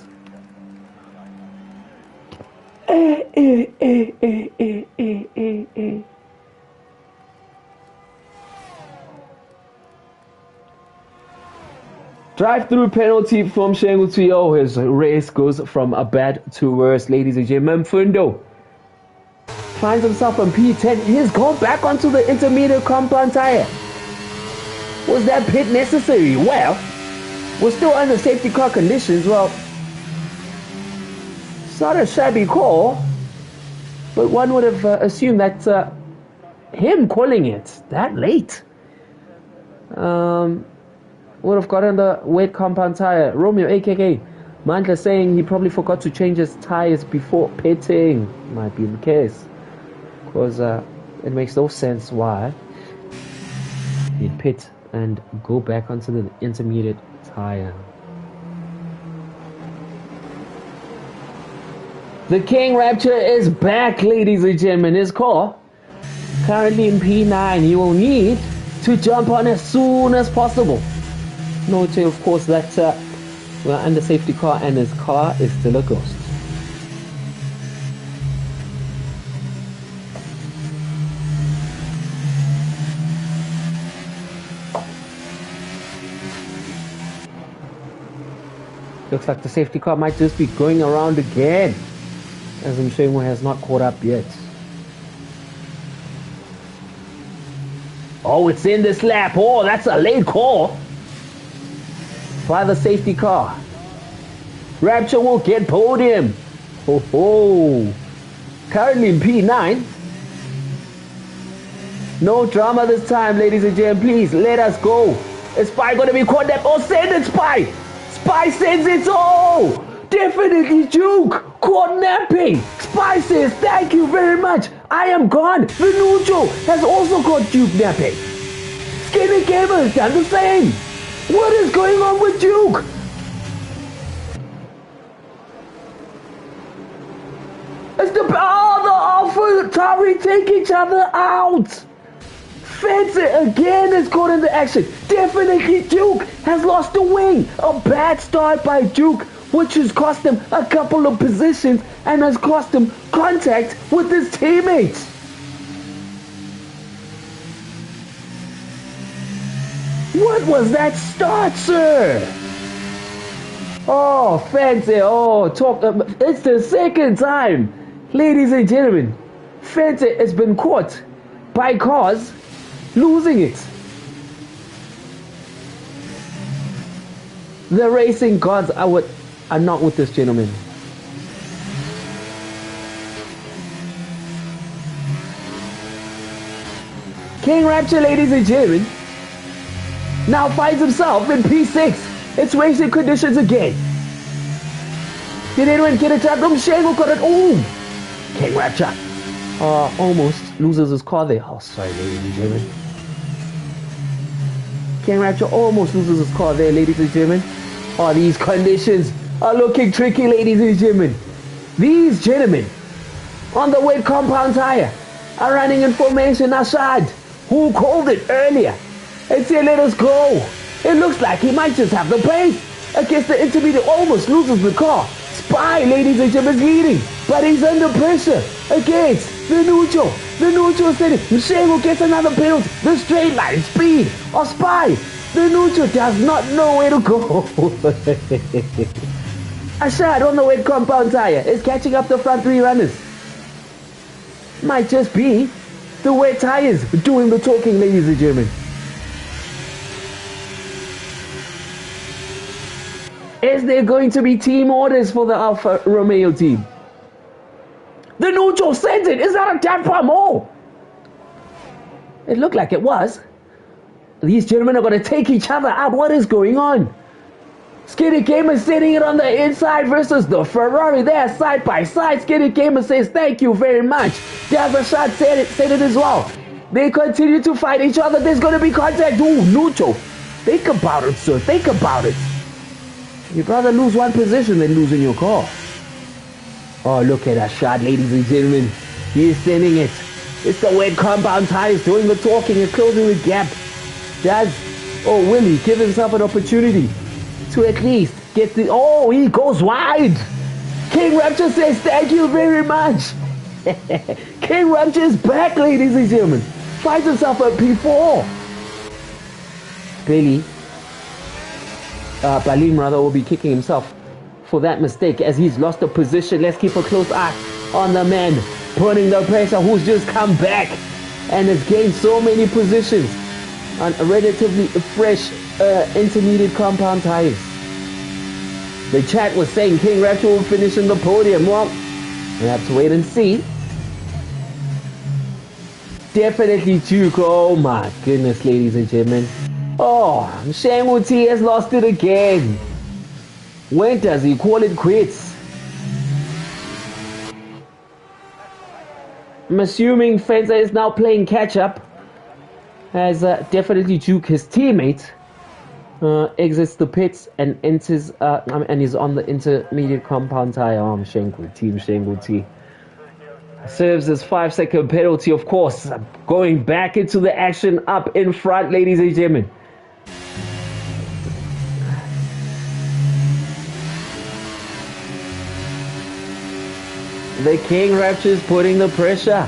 Drive-through penalty from Shengu Tuyo. His race goes from a bad to worse, ladies and gentlemen. Fundo finds himself on P10. He's gone back onto the intermediate compound tire. Was that pit necessary? Well, we're still under safety car conditions. Well, it's not a shabby call, but one would have assumed that him calling it that late would have gotten the wet compound tire. Romeo, aka Mandla, saying he probably forgot to change his tires before pitting. Might be the case, because it makes no sense why he'd pit and go back onto the intermediate tire. The King Rapture is back, ladies and gentlemen. His car currently in P9. He will need to jump on as soon as possible. Noting, of course, that we're under safety car and his car is still a ghost. Looks like the safety car might just be going around again, as Mshengu has not caught up yet. Oh, it's in this lap. Oh, that's a late call by the safety car. Rapture will get podium. Ho ho. Currently in P9. No drama this time, ladies and gentlemen. Please let us go. Is Spy going to be caught up? Oh, send it, Spy. Spy sends it. Oh, definitely Duke caught napping. Spy says thank you very much. I am gone. Venuccio has also caught Duke napping. Skinny Gamer has done the same. What is going on with Duke? It's the Alpha Tauri take each other out. Fancy again is caught in the action. Definitely Duke has lost the wing. A bad start by Duke, which has cost him a couple of positions and has cost him contact with his teammates. What was that start, sir? Oh, fancy. Oh, talk. It's the second time, ladies and gentlemen. Fancy has been caught by cars losing it. The racing gods are not with this gentleman. King Rapture, ladies and gentlemen, now finds himself in P6. It's racing conditions again. Did anyone get it up? Shango got it. Oh, King Rapture almost loses his car there. Oh, sorry, ladies and gentlemen. King Rapture almost loses his car there, ladies and gentlemen. Oh, these conditions are looking tricky, ladies and gentlemen. These gentlemen on the wet compound tire are running in formation. Ashad, who called it earlier and said, let us go. It looks like he might just have the pace. Against the intermediate, almost loses the car. Spy, ladies and gentlemen, is leading, but he's under pressure against the neutral. The neutral is steady. Mshengu gets another penalty. The straight line speed of Spy. The neutral does not know where to go. Ashad on the wet compound tire is catching up the front three runners. Might just be the wet tires doing the talking, ladies and gentlemen. Is there going to be team orders for the Alfa Romeo team? The neutral sends it. Is that a tap from all? It looked like it was. These gentlemen are going to take each other out. What is going on? Skinny Gamer setting it on the inside versus the Ferrari there side by side. Skinny Gamer says thank you very much. Dazashad said it as well. They continue to fight each other. There's going to be contact. Ooh, neutral. Think about it, sir. Think about it. You'd rather lose one position than losing your car. Oh, look at that shot, ladies and gentlemen. He is sending it. It's the wet compound tires doing the talking and closing the gap. Will he give himself an opportunity to at least get the... Oh, he goes wide. King Rapture says thank you very much. King Rapture is back, ladies and gentlemen. Finds himself a P4. Clearly, Balim will be kicking himself for that mistake as he's lost the position. Let's keep a close eye on the man putting the pressure, who's just come back and has gained so many positions on a relatively fresh intermediate compound tires. The chat was saying King Rapture will finish in the podium. Well, we have to wait and see. Definitely Duke. Oh my goodness, ladies and gentlemen. Oh, Shengu T has lost it again. When does he call it quits? I'm assuming Fencer is now playing catch up as definitely Duke, his teammate, exits the pits and enters and is on the intermediate compound tire. Shengu, Team Shengu T serves his 5-second penalty, of course, going back into the action up in front, ladies and gentlemen. The King Rapture is putting the pressure.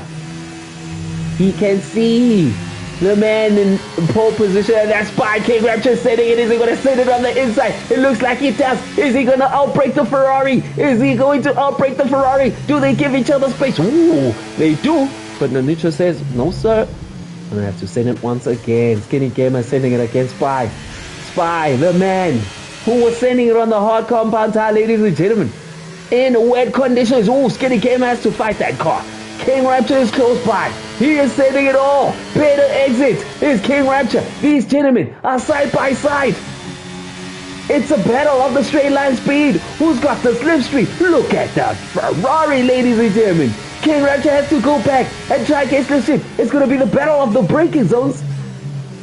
He can see the man in pole position, and that's by King Rapture setting it. Is he going to set it on the inside? It looks like he does. Is he going to outbreak the Ferrari? Is he going to outbreak the Ferrari? Do they give each other space? Ooh, they do. But Nanicha says, no, sir. I'm going to have to send it once again. Skinny Gamer sending it against Spy. Spy, the man who was sending it on the hard compound tire, ladies and gentlemen. In wet conditions. Ooh, Skinny Gamer has to fight that car. King Rapture is close by. He is sending it all. Better exit is King Rapture. These gentlemen are side by side. It's a battle of the straight line speed. Who's got the slipstream? Look at that Ferrari, ladies and gentlemen. King Rapture has to go back and try to get slipstream. It's going to be the battle of the braking zones.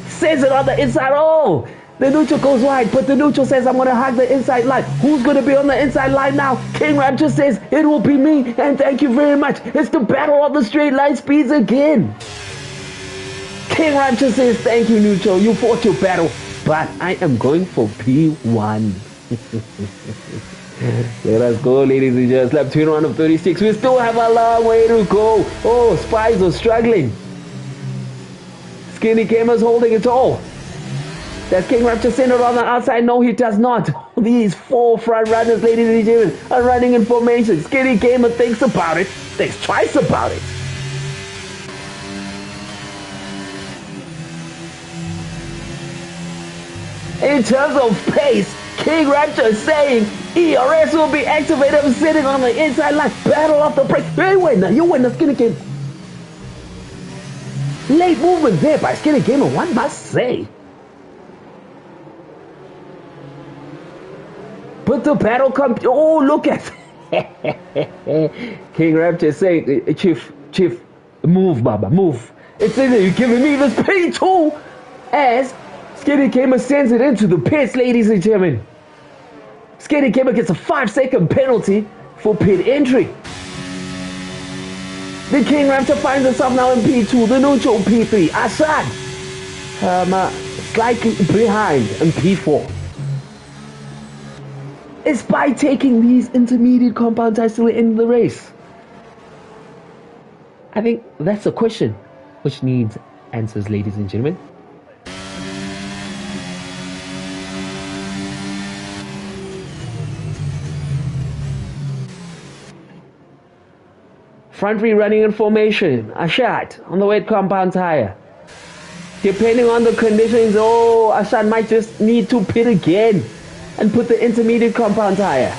Sends it on the inside. Oh, the neutral goes wide, but the neutral says, I'm going to hug the inside line. Who's going to be on the inside line now? King Rapture says, it will be me, and thank you very much. It's the battle of the straight line speeds again. King Rapture says, thank you, neutral. You fought your battle, but I am going for P1. Let us go, ladies and gentlemen. Lap 21 of 36. We still have a long way to go. Oh, Spies are struggling. Skinny Gamer's holding it all. Does King Rapture send it on the outside? No, he does not. These 4 front runners, ladies and gentlemen, are running in formation. Skinny Gamer thinks about it. Thinks twice about it. In terms of pace, King Rapture is saying ERS will be activated. I'm sitting on the inside line. Battle off the break. Hey, wait now. You win the Skinny Gamer. Late movement there by Skinny Gamer, one must say. But the battle comes. Oh, look at King Rapture saying, Chief, move, Baba, move. It's in there. You're giving me this P2 as Skinny Gamer sends it into the pits, ladies and gentlemen. Skinny Gamer gets a 5-second penalty for pit entry. The King Raptor finds himself now in P2. The neutral P3. Assad slightly behind in P4. Is Spy taking these intermediate compound tires to the end of the race? I think that's a question which needs answers, ladies and gentlemen. Front three running in formation. A shot on the wet compound tire. Depending on the conditions, Ashad might just need to pit again and put the intermediate compound tire.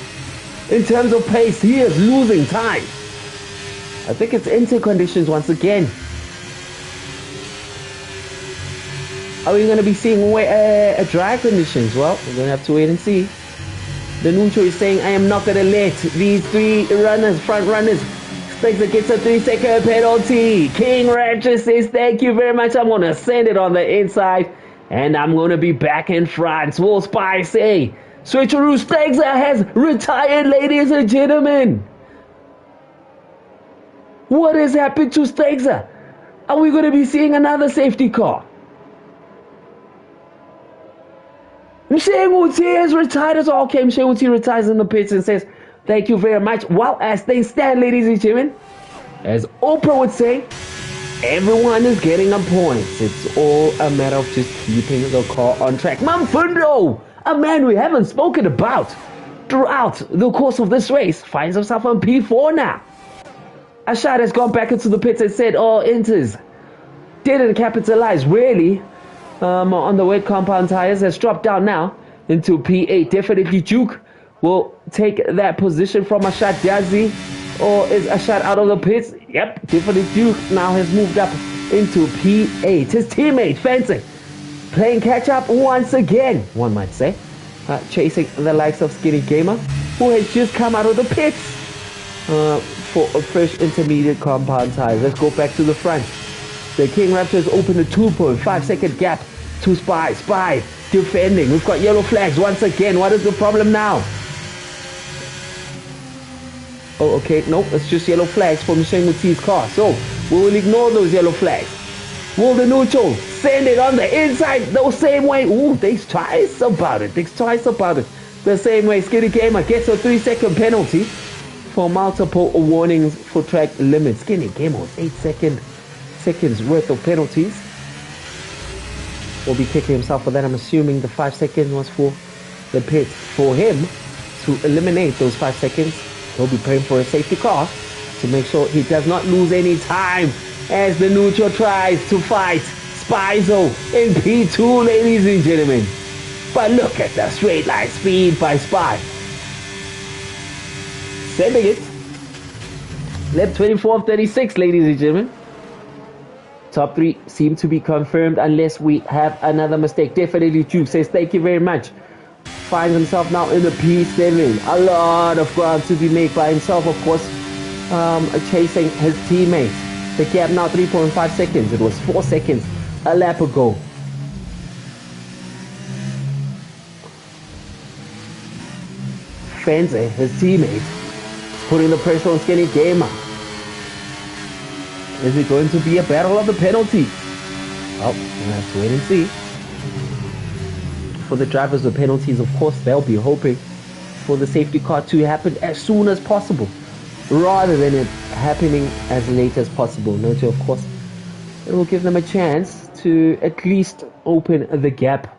In terms of pace, he is losing time. I think it's into conditions once again. Are we going to be seeing dry conditions? Well, we're going to have to wait and see. The neutral is saying, I am not going to let these three runners, front runners, Stakes gets a 3-second penalty. King Rapture says, thank you very much. I'm going to send it on the inside. And I'm going to be back in front. Will Spy say, Switcheroo Stakes has retired, ladies and gentlemen. What has happened to Stakes? Are we going to be seeing another safety car? Mshenguti has retired as well. Okay, Mshenguti retires in the pits and says, thank you very much. Well, as things stand, ladies and gentlemen, as Oprah would say, everyone is getting a point. It's all a matter of just keeping the car on track. Mamfundo, a man we haven't spoken about throughout the course of this race, finds himself on P4 now. Ashad has gone back into the pits and said, enters. Didn't capitalize, really. On the wet compound tires, has dropped down now into P8. Definitely Duke will take that position from Ashad Dazi. Or is Ashad out of the pits? Yep, definitely Duke now has moved up into P8. His teammate, Fancy, playing catch up once again, one might say. Chasing the likes of Skinny Gamer, who has just come out of the pits for a fresh intermediate compound tires. Let's go back to the front. The King Raptors opened a 2.5 second gap to Spy. Spy defending. We've got yellow flags once again. What is the problem now? Oh, okay. Nope. It's just yellow flags for Michelle Muti's car. So we will ignore those yellow flags. Will the neutral send it on the inside the same way? Ooh, thinks twice about it. Thinks twice about it. The same way Skinny Gamer gets a 3-second penalty for multiple warnings for track limits. Skinny Gamer was 8 seconds worth of penalties. Will be kicking himself for that. I'm assuming the 5 seconds was for the pit. For him to eliminate those 5 seconds, he'll be paying for a safety car to make sure he does not lose any time as the neutral tries to fight Spyzo in P2, ladies and gentlemen. But look at the straight line speed by Spy. Sending it. Lap 24 of 36, ladies and gentlemen. Top 3 seem to be confirmed unless we have another mistake. Definitely Duke says thank you very much. Finds himself now in the P7. A lot of ground to be made by himself, of course, chasing his teammates. The gap now 3.5 seconds. It was 4 seconds a lap ago. Fancy, his teammate, putting the pressure on Skinny Gamer. Is it going to be a battle of the penalties? Well, we'll have to wait and see. For the drivers of penalties, of course, they'll be hoping for the safety car to happen as soon as possible, rather than it happening as late as possible. Note, of course, it will give them a chance to at least open the gap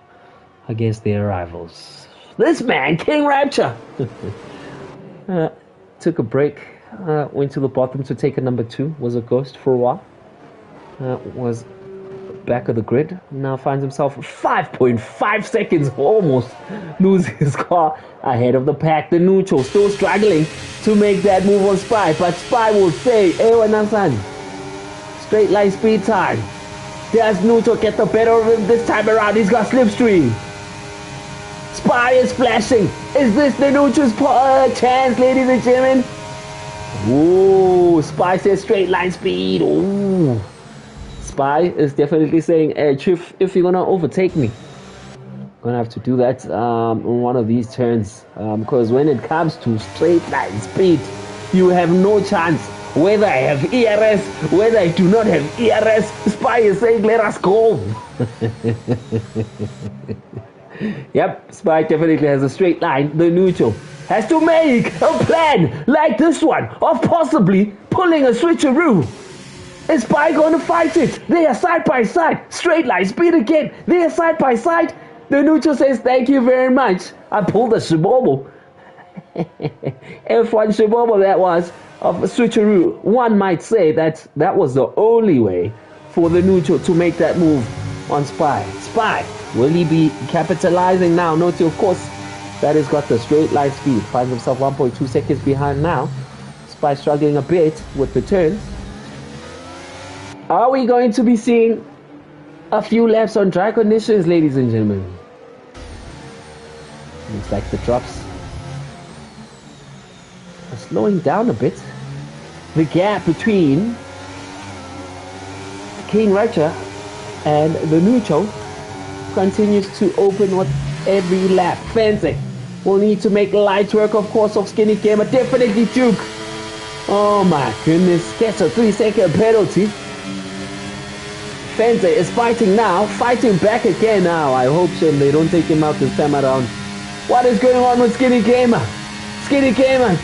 against their rivals. This man, King Rapture, took a break. Went to the bottom to take a number 2, was a ghost for a while, was back of the grid, now finds himself 5.5 seconds, almost losing his car ahead of the pack. The neutral still struggling to make that move on Spy, but Spy will say, hey, Wanasan, straight line speed time. Does neutral get the better of him this time around? He's got slipstream. Spy is flashing. Is this the neutral's chance, ladies and gentlemen? Ooh, Spy says straight line speed. Ooh. Spy is definitely saying, hey, Chief, if you're gonna overtake me, I'm gonna have to do that on one of these turns. Because when it comes to straight line speed, you have no chance whether I have ERS, whether I do not have ERS, Spy is saying, let us go. Yep, Spy definitely has a straight line. The neutral has to make a plan like this one of possibly pulling a switcheroo. Is Spy going to fight it? They are side by side. Straight line speed again. They are side by side. The neutral says, thank you very much. I pulled a Shibobo. F1 Shibobo that was of a switcheroo. One might say that that was the only way for the neutral to make that move on Spy. Spy, will he be capitalizing now? Note, of course, that has got the straight line speed. Finds himself 1.2 seconds behind now. Spy struggling a bit with the turns. Are we going to be seeing a few laps on dry conditions, ladies and gentlemen? Looks like the drops are slowing down a bit. The gap between King Roger and the neutral continues to open with every lap. Fancy will need to make light work, of course, of Skinny Gamer. Definitely Duke. Oh my goodness, gets a 3-second penalty. Fancy is fighting now, fighting back again now. I hope they don't take him out this time around. What is going on with Skinny Gamer? Skinny Gamer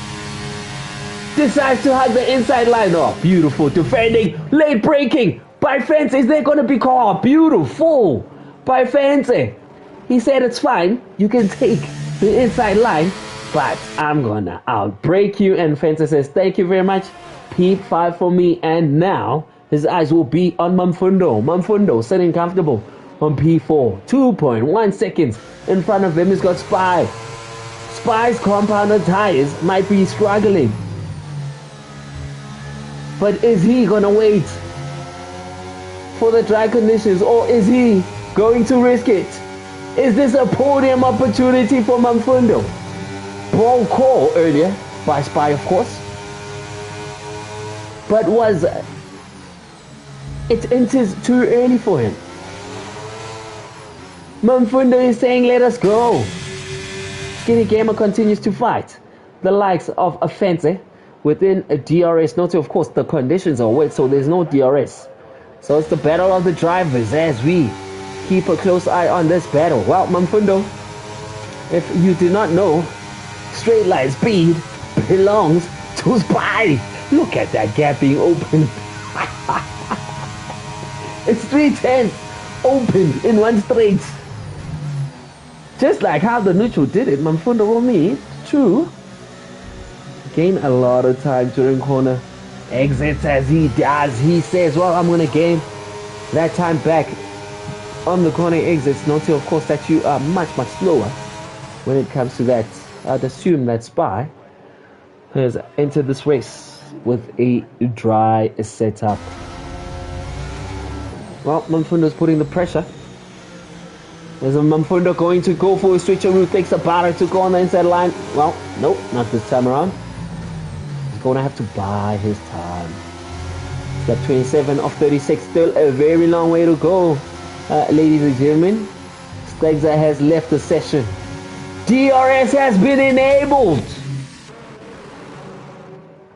decides to hug the inside line. Oh, beautiful defending, late braking by Fancy. Is there going to be called? Beautiful by Fancy. He said it's fine. You can take the inside line, but I'm gonna outbrake you. And Fancy says, thank you very much. P5 for me. And now his eyes will be on Mumfundo. Mumfundo sitting comfortable on P4. 2.1 seconds in front of him. He's got Spy. Spy's compounded tires might be struggling. But is he gonna wait for the dry conditions, or is he going to risk it? Is this a podium opportunity for Mumfundo? Ball call earlier by Spy, of course. But was it enters too early for him? Mumfundo is saying, let us go. Skinny Gamer continues to fight the likes of a Fancy within a DRS. Note, of course, the conditions are wet, so there's no DRS. So it's the battle of the drivers as we keep a close eye on this battle. Well, Mumfundo, if you did not know, straight line speed belongs to Spy. Look at that gap being opened. It's 310 opened in one straight. Just like how the neutral did it, Mumfundo will need to gain a lot of time during corner exits as he does. He says, well, I'm going to gain that time back on the corner exits. Note, of course, that you are much slower when it comes to that. I'd assume that Spy has entered this race with a dry setup. Well, Mumfundo's putting the pressure. Is Mumfundo going to go for a switcheroo? Takes a batter to go on the inside line. Well, nope, not this time around. He's going to have to buy his time. Lap 27 of 36. Still a very long way to go, ladies and gentlemen. Stegzer has left the session. DRS has been enabled.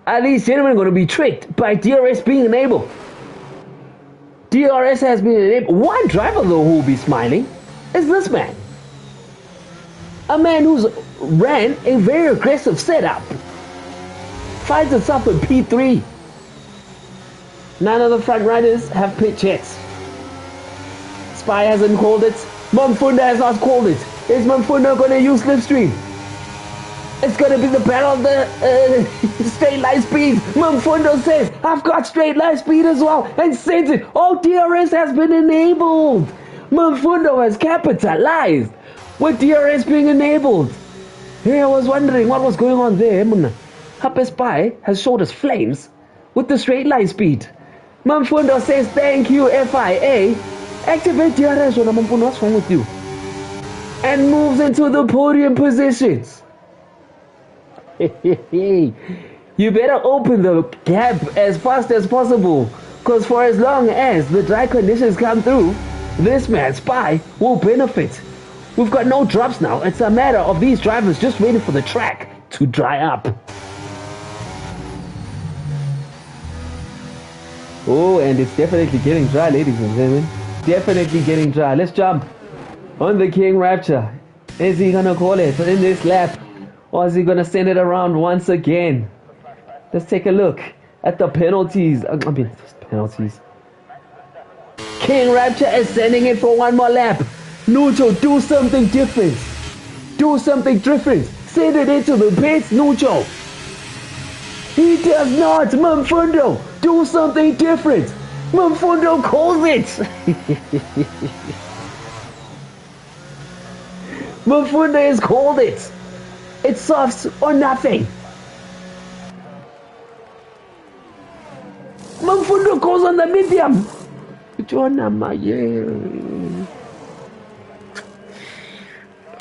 Are these gentlemen going to be tricked by DRS being enabled? DRS has been enabled. One driver, though, who will be smiling is this man. A man who's ran a very aggressive setup. Finds himself in P3. None of the front riders have pitch yet. Spy hasn't called it. Mumfundo has not called it. Is Mumfundo going to use slipstream? It's going to be the battle of the straight line speed. Mumfundo says, I've got straight line speed as well, and sends it. Oh, DRS has been enabled. Mumfundo has capitalized with DRS being enabled. Here I was wondering what was going on there. Happy Spy has showed us flames with the straight line speed. Mumfundo says, thank you, FIA. Activate DRS on Mumfundo. What's wrong with you? And moves into the podium positions. You better open the gap as fast as possible, because for as long as the dry conditions come through, this man Spy will benefit. We've got no drops now. It's a matter of these drivers just waiting for the track to dry up. Oh, and it's definitely getting dry, ladies and gentlemen. Definitely getting dry. Let's jump on the King Rapture. Is he gonna call it in this lap, or is he gonna send it around once again? Let's take a look at the penalties. Penalties. King Rapture is sending it for one more lap. Nucho, do something different. Do something different. Send it into the pits, Nucho. He does not. Mumfundo, do something different. Mumfundo calls it. Mumfundo has called it. It's softs or nothing. Mumfundo goes on the medium. Oh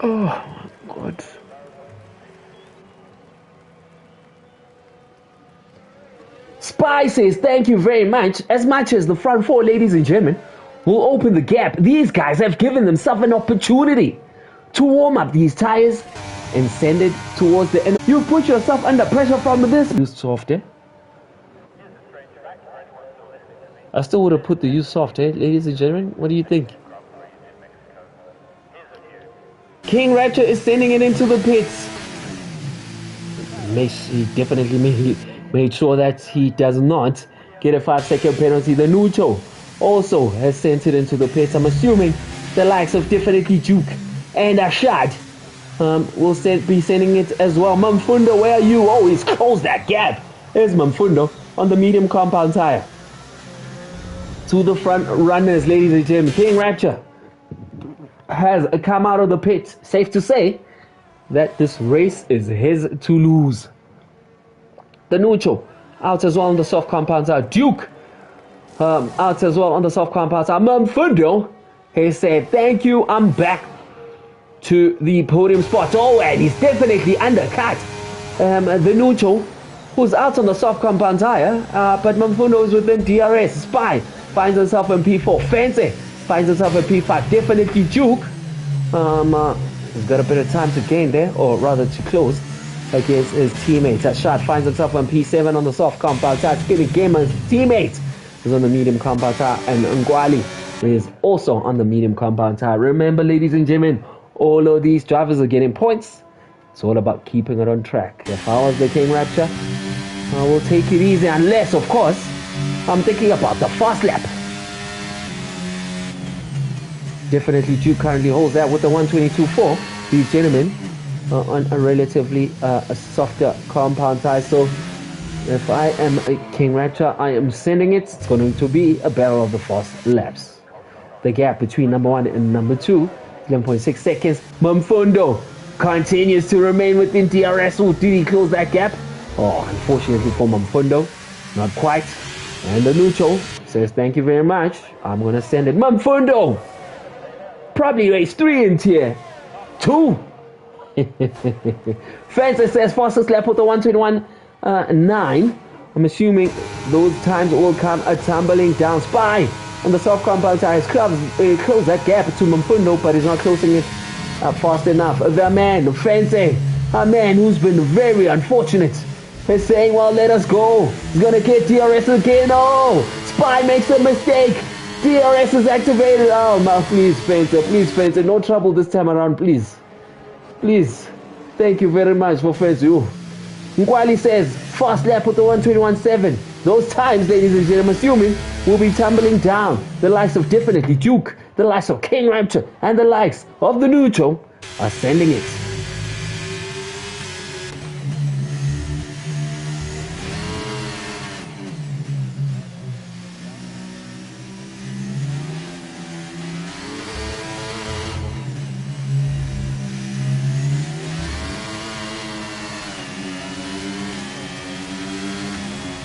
my God. Spy says, thank you very much. As much as the front four, ladies and gentlemen, will open the gap, these guys have given themselves an opportunity to warm up these tires and send it towards the end. You put yourself under pressure from this. Use soft, eh? I still would have put the use soft, eh, ladies and gentlemen? What do you think? King Rapture is sending it into the pits. He definitely made sure that he does not get a 5-second penalty. The Nucho also has sent it into the pits. I'm assuming the likes of definitely Duke and Ashad will be sending it as well. Mumfundo, where are you? Oh, he's closed that gap. There's Mumfundo on the medium compound tire. To the front runners, ladies and gentlemen. King Rapture has come out of the pit. Safe to say that this race is his to lose. The Nucho out as well on the soft compound tire. Duke out as well on the soft compound tire. Mumfundo, he said, thank you, I'm back to the podium spot. Oh, and he's definitely undercut the Nucho, who's out on the soft compound tire, but Mumfundo is within DRS. Spy finds himself in P4. Fancy finds himself in P5. Definitely Duke. He's got a bit of time to gain there, or rather to close against his teammate. Ashad finds himself on P7 on the soft compound tire. Skinny Gamer's teammate is on the medium compound tire, and Ngwali is also on the medium compound tire. Remember, ladies and gentlemen, all of these drivers are getting points. It's all about keeping it on track. If I was the King Rapture, I will take it easy, unless, of course, I'm thinking about the fast lap. Definitely Duke currently holds that with the 122.4. These gentlemen are on a relatively a softer compound tire. So if I am a King Rapture, I am sending it. It's going to be a battle of the fast laps. The gap between number 1 and number 2, 11.6 seconds. Mumfundo continues to remain within DRS. Oh, did he close that gap? Oh, unfortunately for Mumfundo, not quite. And the Nucho says, thank you very much. I'm going to send it. Mumfundo! Probably race 3 in tier 2. Fancy says, fastest lap with the 121.9. I'm assuming those times will come tumbling down. Spy on the soft compound tires. Close that gap to Mumfundo, but he's not closing it fast enough. The man, Fancy, a man who's been very unfortunate, is saying, well, let us go. He's going to get DRS again. Oh, Spy makes a mistake. DRS is activated. Oh, my, please, Spencer. Please, Spencer. No trouble this time around, please. Please. Thank you very much for Spencer. Ngwali says, fast lap with the 121.7. Those times, ladies and gentlemen, assuming, will be tumbling down. The likes of definitely Duke, the likes of King Rapture, and the likes of the Nucho are sending it.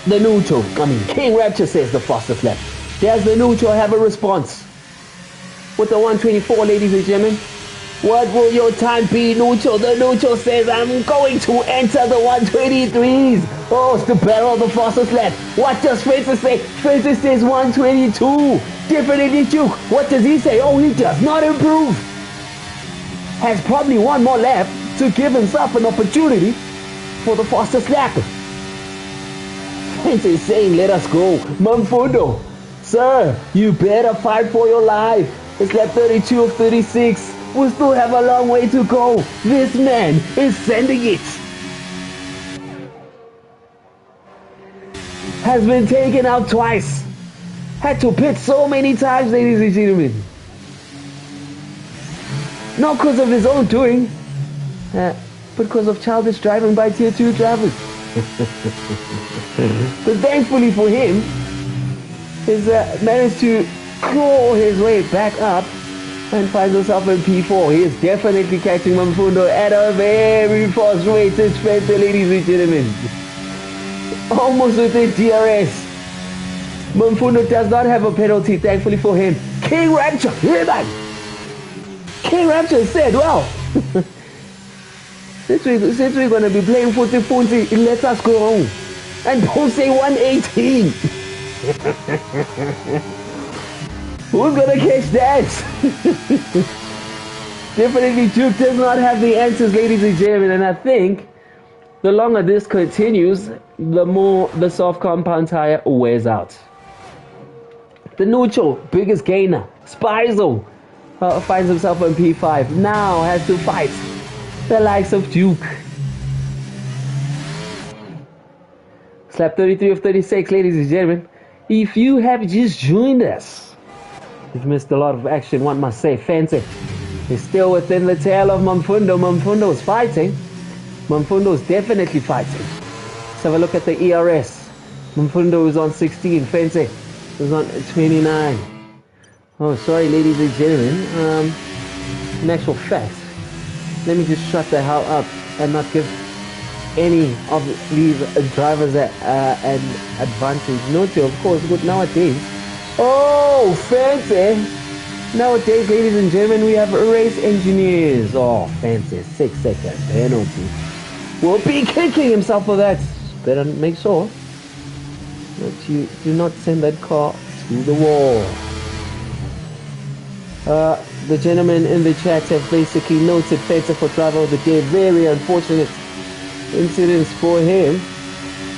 The Nucho, King Rapture says the fastest lap. Does the Nucho have a response? With the 124, ladies and gentlemen. What will your time be, Nucho? The Nucho says, I'm going to enter the 123s. Oh, it's the battle of the fastest lap. What does Francis say? Francis says 122. Definitely Duke. What does he say? Oh, he does not improve. Has probably one more lap to give himself an opportunity for the fastest lap. Fence is saying, let us go. Mamfundo, sir, you better fight for your life. It's lap 32 of 36. We still have a long way to go. This man is sending it. Has been taken out twice. Had to pit so many times, ladies and gentlemen. Not because of his own doing, but because of childish driving by tier 2 drivers. But thankfully for him, he's managed to claw his way back up and finds himself in P4. He is definitely catching Mamfundo at a very fast rate, Spencer, ladies and gentlemen. Almost with a DRS. Mamfundo does not have a penalty, thankfully for him. King Rapture, here man. King Rapture said, well, since we're going to be playing footy, let us go home. And post a 118. Who's going to catch that? Definitely Duke does not have the answers, ladies and gentlemen. And I think the longer this continues, the more the soft compound tire wears out. The neutral, biggest gainer, Spizo, finds himself on P5. Now has to fight the likes of Duke. Slap 33 of 36, ladies and gentlemen. If you have just joined us, you've missed a lot of action, one must say. Fancy is still within the tail of Mamfundo. Mamfundo is fighting. Mamfundo is definitely fighting. Let's have a look at the ERS. Mamfundo is on 16. Fancy is on 29. Oh, sorry, ladies and gentlemen. In actual fact, let me just shut the hell up and not give any of these drivers an advantage. Note, of course, but nowadays, oh, fancy. Nowadays, ladies and gentlemen, we have race engineers. Oh, fancy, 6-second penalty. Will be kicking himself for that. Better make sure that you do not send that car to the wall. The gentlemen in the chat have basically noted Fancy for driver of the day. Very unfortunate incidents for him.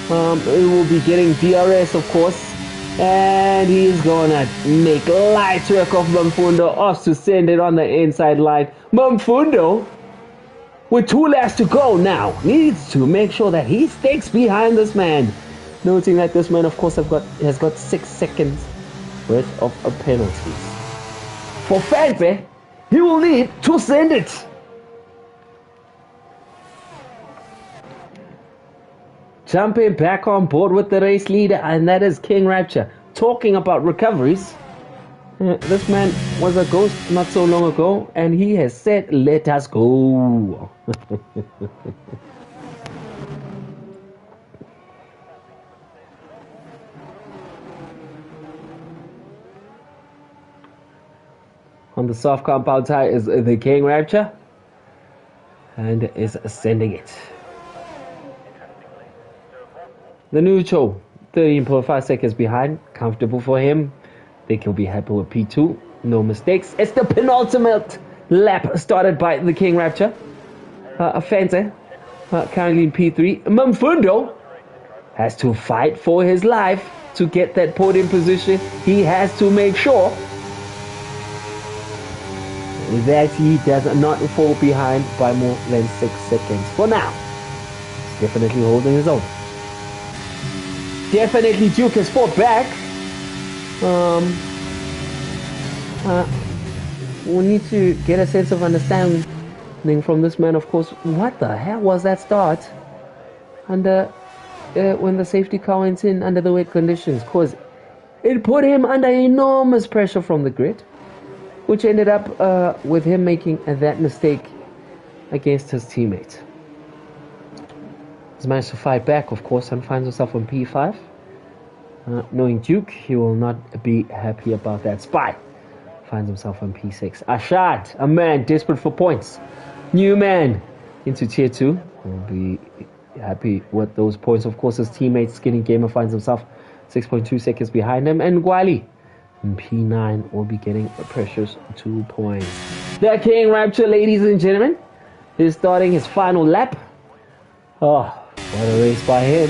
He will be getting DRS, of course, and he's gonna make light work of Mamfundo, off to send it on the inside line. Mamfundo, with 2 laps to go now, needs to make sure that he sticks behind this man, noting that this man, of course, has got 6 seconds worth of penalties. For Fancy, he will need to send it. Jumping back on board with the race leader, and that is King Rapture. Talking about recoveries, this man was a ghost not so long ago, and he has said, let us go. On the soft compound tire is the King Rapture, and is sending it. The neutral, 13.5 seconds behind, comfortable for him. Think he'll be happy with P2, no mistakes. It's the penultimate lap started by the King Rapture. Fancy, currently in P3. Mamfundo has to fight for his life to get that podium position. He has to make sure that he does not fall behind by more than 6 seconds. For now, he's definitely holding his own. Definitely Duke has fought back. We need to get a sense of understanding from this man, of course. What the hell was that start? Under when the safety car went in under the wet conditions, because it put him under enormous pressure from the grid, which ended up with him making that mistake against his teammate. He's managed to fight back, of course, and finds himself on P5. Knowing Duke, he will not be happy about that. Spy finds himself on P6. Ashad, a man desperate for points. New man into tier 2. Will be happy with those points. Of course, his teammate Skinny Gamer finds himself 6.2 seconds behind him. And Gwali in P9 will be getting a precious 2 points. The King Rapture, ladies and gentlemen, is starting his final lap. Oh, what a race by him.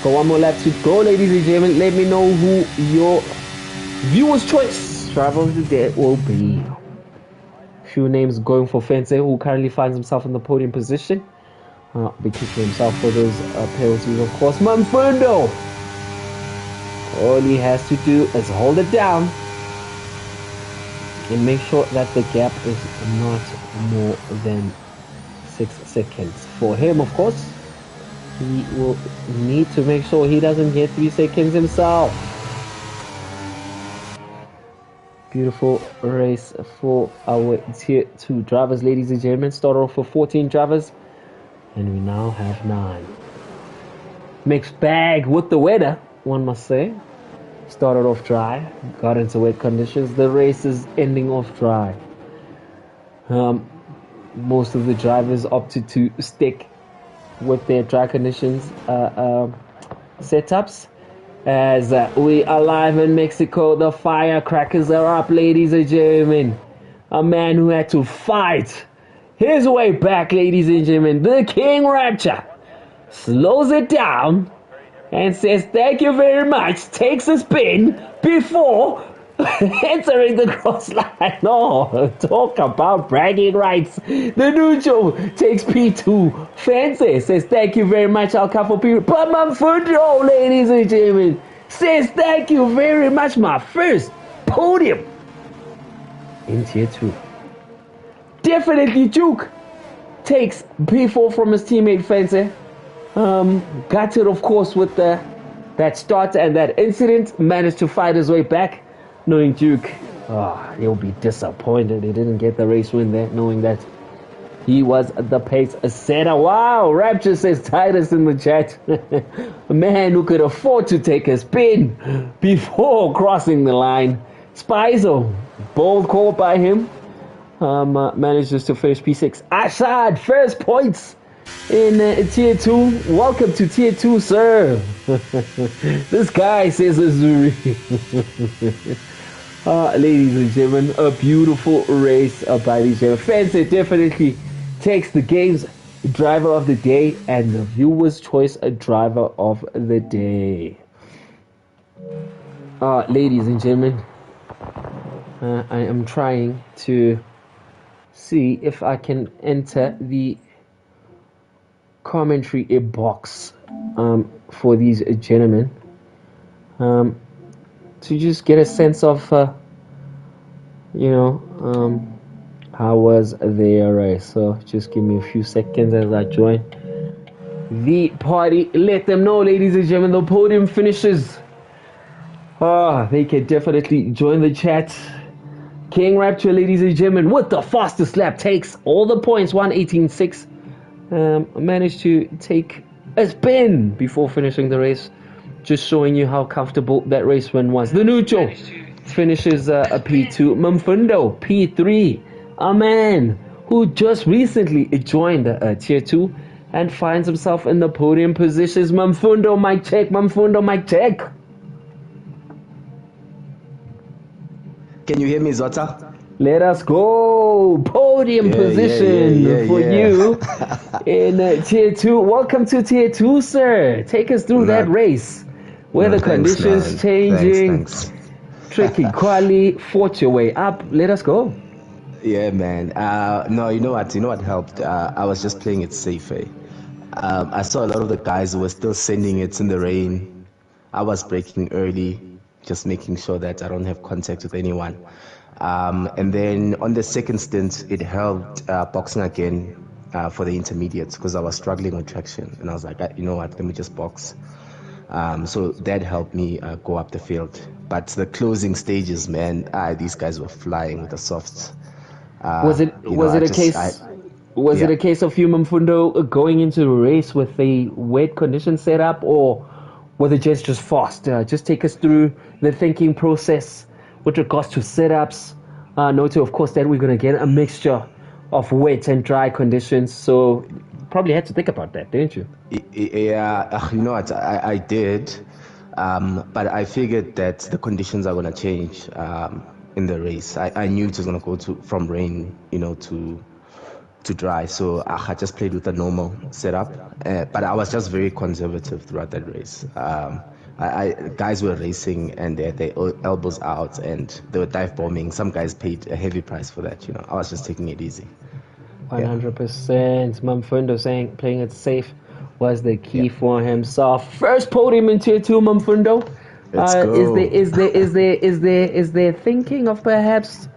Got one more lap to go, ladies and gentlemen. Let me know who your viewer's choice driver of the day will be. Few names going for Fence, who currently finds himself in the podium position. Be kicking himself for those penalties, of course. Manfundo! All he has to do is hold it down and make sure that the gap is not more than 6 seconds. For him, of course, he will need to make sure he doesn't get 3 seconds himself. Beautiful race for our tier 2 drivers, ladies and gentlemen. Started off with 14 drivers, and we now have 9. Mixed bag with the weather, one must say. Started off dry, got into wet conditions. The race is ending off dry. Most of the drivers opted to stick with their dry conditions setups. As we are live in Mexico, the firecrackers are up, ladies and gentlemen. A man who had to fight his way back, ladies and gentlemen. The King Rapture slows it down and says thank you very much, takes a spin before entering the cross line. Oh, talk about bragging rights. The Nucho takes P2. Fancy says thank you very much, I'll come for P. But Manfundo, ladies and gentlemen, says thank you very much, my first podium in tier 2. Definitely Duke takes P4 from his teammate Fancy. Got it, of course, with that start and that incident. Managed to fight his way back. Knowing Duke, he'll be disappointed he didn't get the race win there, knowing that he was the pace setter. Wow, Rapture says Titus in the chat. A man who could afford to take a spin before crossing the line. Spizo, bold call by him. Manages to finish P6. Ashad, first points in tier 2. Welcome to tier 2, sir. This guy says Azuri. Ladies and gentlemen, a beautiful race by these gentlemen. Fancy definitely takes the game's driver of the day and the viewer's choice driver of the day. Ladies and gentlemen, I am trying to see if I can enter the commentary box for these gentlemen to just get a sense of how was their race. So just give me a few seconds as I join the party. Let them know, ladies and gentlemen, the podium finishes. They can definitely join the chat. King Rapture, ladies and gentlemen, with the fastest lap, takes all the points, 118.6. Managed to take a spin before finishing the race, just showing you how comfortable that race win was. The Nucho finishes a P2. Manfundo, P3. A man who just recently joined tier 2 and finds himself in the podium positions. Manfundo, mic check. Manfundo, mic check. Can you hear me, Zota? Let us go. Podium position for you in tier 2. Welcome to tier 2, sir. Take us through that race. Weather conditions changing. Thanks. Tricky quali, fought your way up. Let us go. Yeah, man. No, you know what helped? I was just playing it safe. I saw a lot of the guys who were still sending it in the rain. I was braking early, just making sure that I don't have contact with anyone. And then on the second stint, it helped boxing again for the intermediates because I was struggling with traction. And I was like, you know what, let me just box. So that helped me go up the field. But the closing stages, man, these guys were flying with the softs. Was it a case of you, Manfundo, going into the race with a wet condition setup, or was it just fast? Just take us through the thinking process with regards to setups. Note, of course, that we're going to get a mixture of wet and dry conditions. So probably had to think about that, didn't you? Yeah, you know what, I did. But I figured that the conditions are going to change in the race. I knew it was going to go from rain, to to dry. So I just played with a normal setup, but I was just very conservative throughout that race. Guys were racing and they had their elbows out and they were dive bombing. Some guys paid a heavy price for that. I was just taking it easy. 100%. Mumfundo saying playing it safe was the key for himself. First podium in Tier 2, Mumfundo. Let's go. Is there thinking of perhaps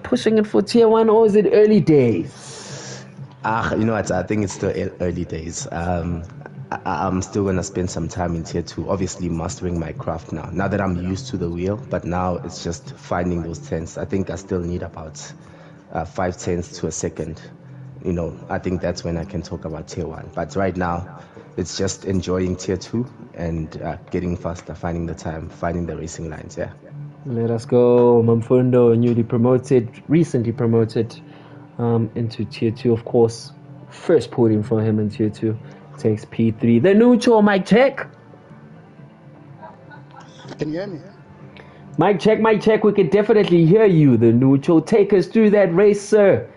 pushing it for Tier 1, or is it early days? You know what? I think it's still early days. I'm still going to spend some time in Tier 2, obviously mastering my craft now that I'm used to the wheel, but now it's just finding those tenths. I think I still need about 5 tenths to a second. I think that's when I can talk about Tier 1. But right now, it's just enjoying Tier 2 and getting faster, finding the time, finding the racing lines, yeah. Let us go. Mumfundo, recently promoted into Tier 2, of course. First podium for him in Tier 2. Takes P3. The neutral, mic check. Can you hear me? Mic check. We can definitely hear you. The neutral. Take us through that race, sir.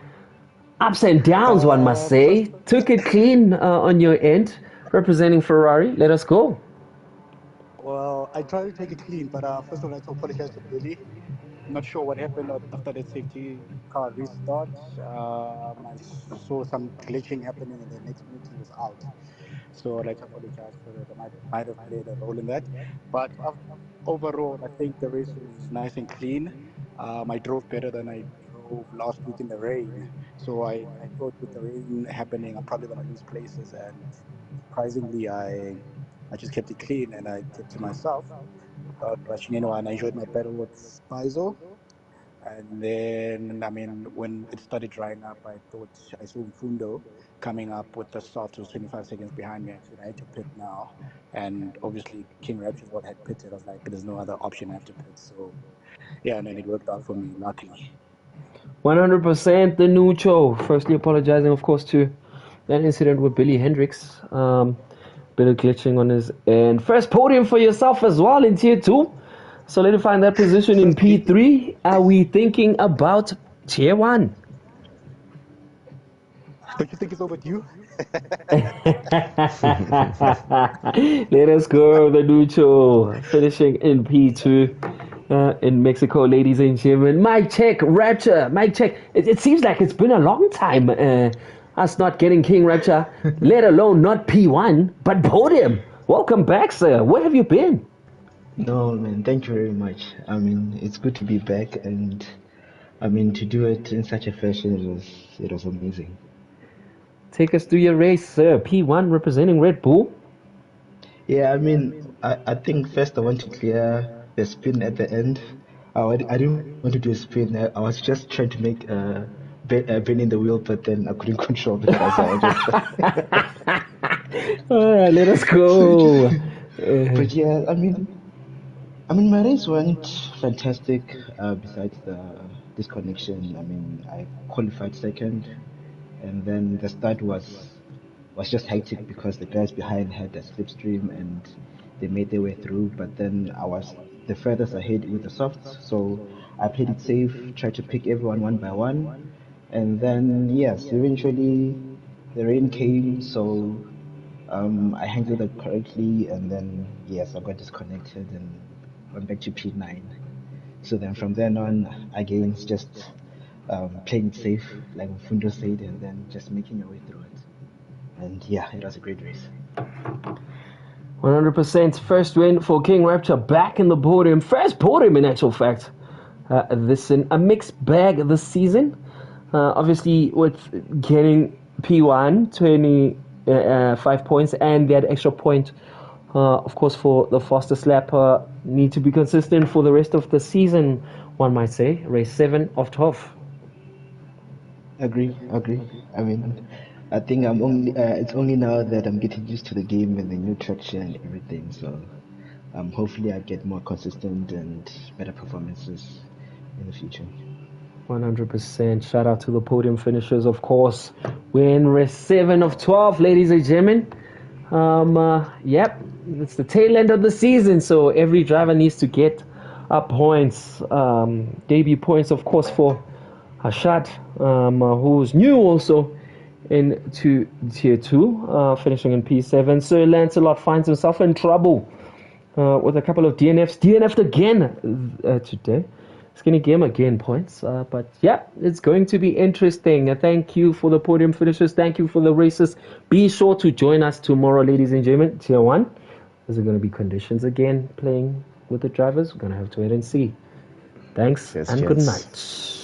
Ups and downs, one must say. Took it clean on your end, representing Ferrari. Let us go. Well, I tried to take it clean, but first of all, I'd like to apologize to Billy. Not sure what happened after that safety car restart. I saw some glitching happening, and the next minute he was out. So I'd like to apologize for that. I might have played a role in that. But overall, I think the race was nice and clean. I drove better than I drove last week in the rain. So I thought with the rain happening, I'm probably going to lose places. And surprisingly, I just kept it clean and I kept to myself without rushing anyone. I enjoyed my battle with Spizo. And then, when it started drying up, I thought I saw Mfundo coming up with the start. It was 25 seconds behind me. I had to pit now. And obviously, King Rapture's what had pitted. I was like, there's no other option. I have to pit. So, yeah, and then it worked out for me, luckily. 100% the neutral. Firstly, apologizing, of course, to that incident with Billy Hendricks. Bit of glitching on his end. First podium for yourself as well in Tier 2. Solidifying that position in P3. Are we thinking about Tier 1? Don't you think it's overdue? Let us go, the neutral. Finishing in P2 in Mexico, ladies and gentlemen. Mic check, Rapture. Mic check. It seems like it's been a long time us not getting King Rapture, let alone not P1, but podium. Welcome back, sir. Where have you been? No, man, thank you very much. It's good to be back, and to do it in such a fashion, it was amazing. Take us through your race, sir. P1 representing Red Bull. Yeah, I think first I want to clear the spin at the end. I didn't want to do a spin. I was just trying to make bend in the wheel, but then I couldn't control the car, so I just... Let us go. But yeah, my race went fantastic. Besides the disconnection, I qualified second, and then the start was just hectic because the guys behind had a slipstream and they made their way through. But then I was the furthest ahead with the softs, so I played it safe, tried to pick everyone one by one, and then yes, eventually the rain came, so I handled it correctly, and then yes, I got disconnected and went back to P9. So then from then on, again, it's just playing it safe, like Mfundo said, and then just making your way through it. And yeah, it was a great race. 100% first win for King Rapture, back in the podium. First podium in actual fact. This in a mixed bag this season. Obviously, with getting P1, 25 points, and that extra point, of course, for the fastest lap, need to be consistent for the rest of the season, one might say. Race 7 of 12. Agree. I think it's only now that I'm getting used to the game and the new traction and everything. So hopefully I get more consistent and better performances in the future. 100%. Shout out to the podium finishers, of course. We're in race 7 of 12, ladies and gentlemen. Yep, it's the tail end of the season, so every driver needs to get points. Debut points, of course, for Hashad, who's new also into Tier 2, finishing in P7. Sir Lancelot finds himself in trouble with a couple of DNFs. DNF'd again today. Skinny game again points. But yeah, it's going to be interesting. Thank you for the podium finishers. Thank you for the races. Be sure to join us tomorrow, ladies and gentlemen. Tier 1. Is it going to be conditions again playing with the drivers? We're going to have to wait and see. Thanks and good night.